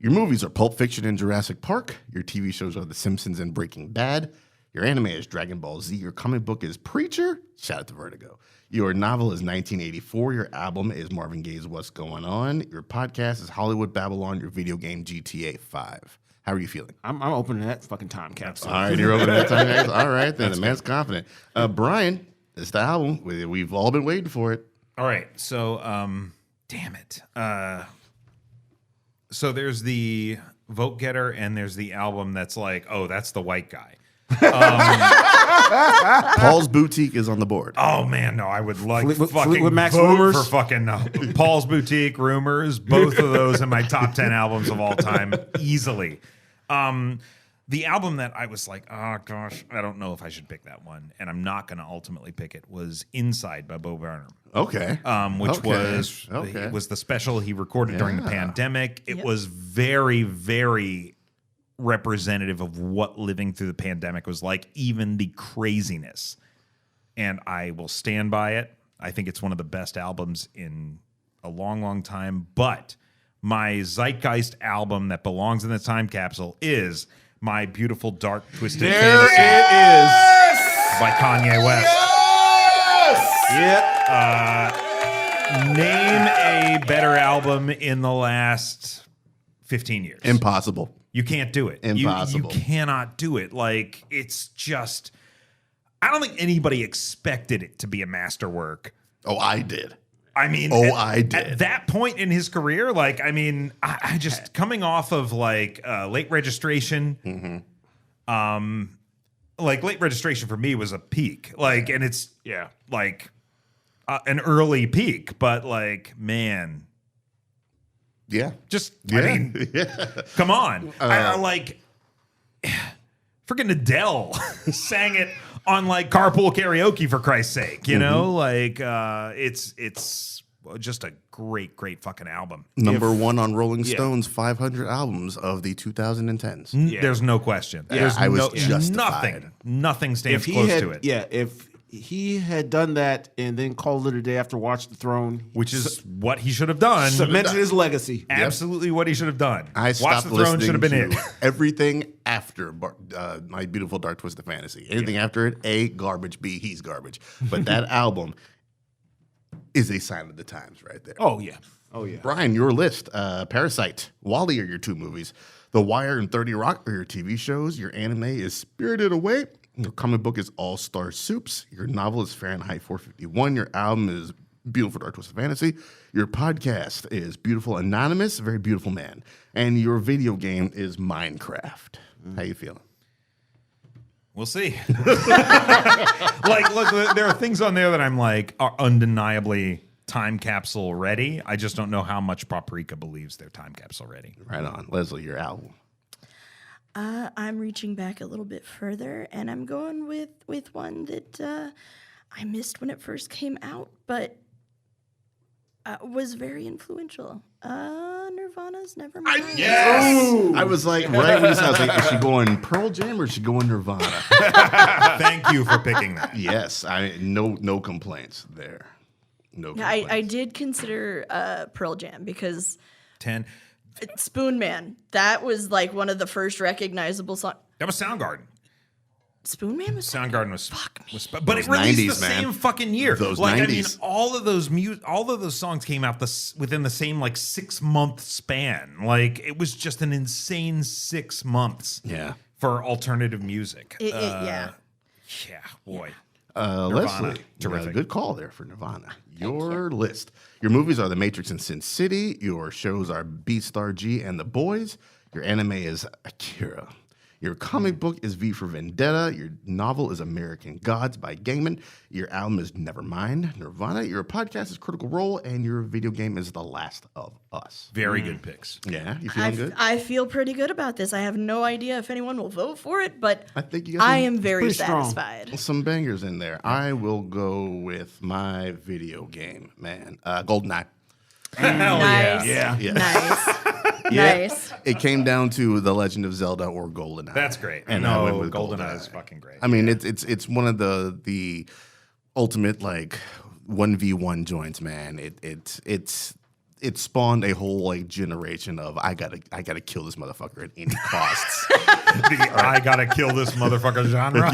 Your movies are Pulp Fiction and Jurassic Park. Your TV shows are The Simpsons and Breaking Bad. Your anime is Dragon Ball Z. Your comic book is Preacher. Shout out to Vertigo. Your novel is 1984. Your album is Marvin Gaye's What's Going On. Your podcast is Hollywood Babylon. Your video game, GTA 5. How are you feeling? I'm opening that fucking time capsule. All right, you're over that time, guys. All right, then. The man's confident. Brian, it's the album. We've all been waiting for it. All right, so damn it. So there's the vote getter, and there's the album that's like, oh, that's the white guy. Paul's Boutique is on the board. Oh man, no! I would like Fleetwood fucking Mac's vote Rumors? for fucking no. Paul's Boutique, Rumors, both of those in my top 10 albums of all time, easily. The album that I was like, oh gosh, I don't know if I should pick that one, and I'm not going to ultimately pick it, was Inside by Bo Burnham. Okay. Which Okay. was the special he recorded during the Yeah. pandemic. It Yep. was very, very representative of what living through the pandemic was like, even the craziness. And I will stand by it. I think it's one of the best albums in a long, long time. But my Zeitgeist album that belongs in the time capsule is My Beautiful Dark Twisted There Fantasy it is. by Kanye West. Yep. Name a better album in the last 15 years. Impossible. You can't do it. Impossible. You cannot do it. Like, it's just, I don't think anybody expected it to be a masterwork. Oh, I did. I mean, I did. At that point in his career, like, I mean, I just coming off of like Late Registration, like Late Registration for me was a peak. Like, and it's like an early peak, but like, man, Yeah. just Yeah. I mean, come on, I like freaking Adele sang it on like carpool karaoke, for Christ's sake, you know, like it's just a great fucking album. Number one on Rolling Stone's 500 albums of the 2010s. There's no question. Yeah, There's I was justified. nothing stands If he close had, to it. if he had done that and then called it a day after Watch the Throne, Which is what he should have done. cemented his legacy. Absolutely what he should have done. I Watch stopped the Throne should listening have been to it. everything after My Beautiful Dark Twisted Fantasy. Anything after it, A, garbage, B, he's garbage. But that album is a sign of the times right there. Oh yeah. Brian, your list. Parasite, Wall-E are your two movies. The Wire and 30 Rock are your TV shows. Your anime is Spirited Away. Your comic book is All Star Soups. Your novel is Fahrenheit 451. Your album is Beautiful Dark Twisted Fantasy. Your podcast is Beautiful Anonymous, Very Beautiful Man. And your video game is Minecraft. How you feeling? We'll see. Like, look, there are things on there that I'm like are undeniably time capsule ready. I just don't know how much Poprika believes they're time capsule ready. Right on. Leslie, your album. I'm reaching back a little bit further, and I'm going with one that I missed when it first came out, but was very influential. Nirvana's Nevermind. Yes. I was like, right when you said, I was like, is she going Pearl Jam or is she going Nirvana? Thank you for picking that. Yes, no complaints there. No Yeah, complaints. I did consider Pearl Jam because 10. Spoon Man, that was like one of the first recognizable songs. That was Soundgarden. Spoon Man was Soundgarden was, but it Those released 90s, the man. same fucking year. Those like 90s. I mean, all of those songs came out within the same like 6 month span. Like it was just an insane 6 months. Yeah. for alternative music. Yeah. Yeah, boy. Leslie, Terrific. good call there for Nirvana. Your list. Your movies are The Matrix and Sin City. Your shows are Beastar G and The Boys. Your anime is Akira. Your comic book is V for Vendetta. Your novel is American Gods by Gaiman. Your album is Nevermind, Nirvana. Your podcast is Critical Role. And your video game is The Last of Us. Very good picks. Yeah, you feeling good? I feel pretty good about this. I have no idea if anyone will vote for it, but I think you got I am very pretty strong. satisfied. some bangers in there. I will go with my video game, man. GoldenEye. Hell Nice. yeah. Yeah. Nice. Yeah. Nice. It came down to The Legend of Zelda or GoldenEye. That's great. And I went with GoldenEye is fucking great. I mean, it's one of the ultimate like 1v1 joints, man. It spawned a whole like generation of I gotta kill this motherfucker at any costs. I gotta kill this motherfucker genre.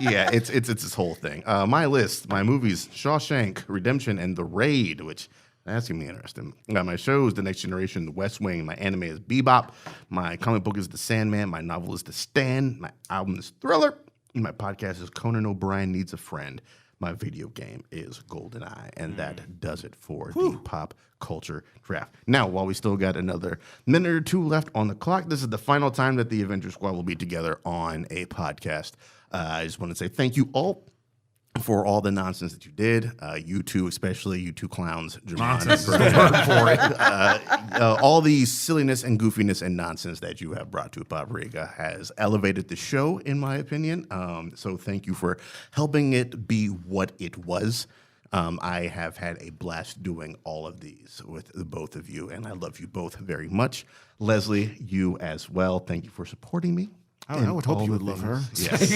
Yeah. It's this whole thing. My list, my movies: Shawshank Redemption and The Raid, which that's gonna be interesting. My shows: The Next Generation, The West Wing. My anime is Bebop. My comic book is The Sandman. My novel is The Stand. My album is Thriller. And my podcast is Conan O'Brien Needs a Friend. My video game is GoldenEye, and that does it for the pop culture draft. Now, while we still got another minute or two left on the clock, this is the final time that the Avenger Squad will be together on a podcast. I just want to say thank you all for all the nonsense that you did. You two, especially you two clowns, Nonsense is Jermaine, the word for it. all the silliness and goofiness and nonsense that you have brought to Poprika has elevated the show, in my opinion. So thank you for helping it be what it was. I have had a blast doing all of these with the both of you, and I love you both very much. Leslie, you as well. Thank you for supporting me. I would hope you would love her. Yes.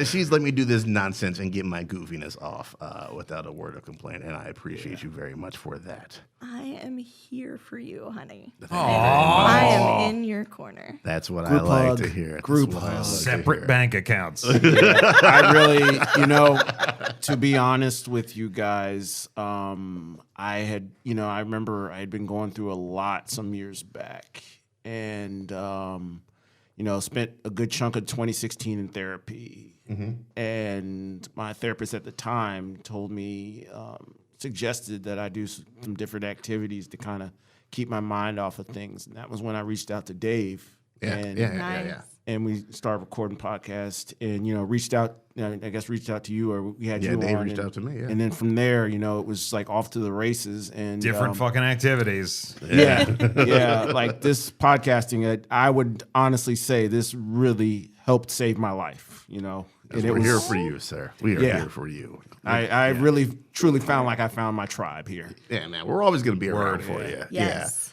She's let me do this nonsense and get my goofiness off without a word of complaint, and I appreciate you very much for that. I am here for you, honey. Thank you very I much. am in your corner. That's what Group I like hug. to hear. Group That's what I hug. like to Separate hear. bank accounts. I really, to be honest with you guys, I had, I remember I had been going through a lot some years back, and spent a good chunk of 2016 in therapy. And my therapist at the time told me, suggested that I do some different activities to kind of keep my mind off of things. And that was when I reached out to Dave. And Nice. and we started recording podcast, and reached out. Reached out to you, or we had Yeah, you Dave on, reached and, out to me, yeah. and then from there, it was like off to the races. And Different fucking activities. yeah, like this podcasting, I would honestly say this really helped save my life. We're here for you, sir. We are here for you. I really truly found like I found my tribe here. Yeah, man. We're always going to be around for you. Yes. Yeah.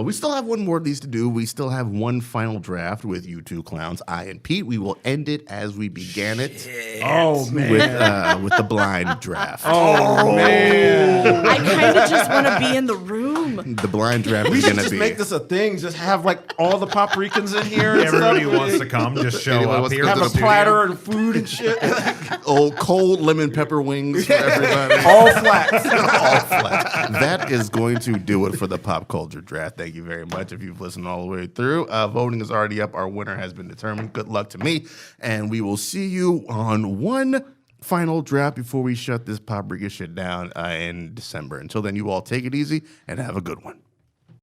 We still have one more of these to do. We still have one final draft with you two clowns, I and Pete. We will end it as we began it Oh man! with the blind draft. Oh man! I kind of just want to be in the room. The blind draft We is should going to just be. make this a thing. Just have like all the Paprikans in here. And Everybody stuff. wants to come, just show Anyone up wants to here. come at Have to a the the studio. platter and food and shit. Oh, cold lemon pepper wings for everybody. all flats. All flat. That is going to do it for the pop culture draft. Thank you very much if you've listened all the way through. Voting is already up. Our winner has been determined. Good luck to me. And we will see you on one final draft before we shut this Poprika shit down in December. Until then, you all take it easy and have a good one.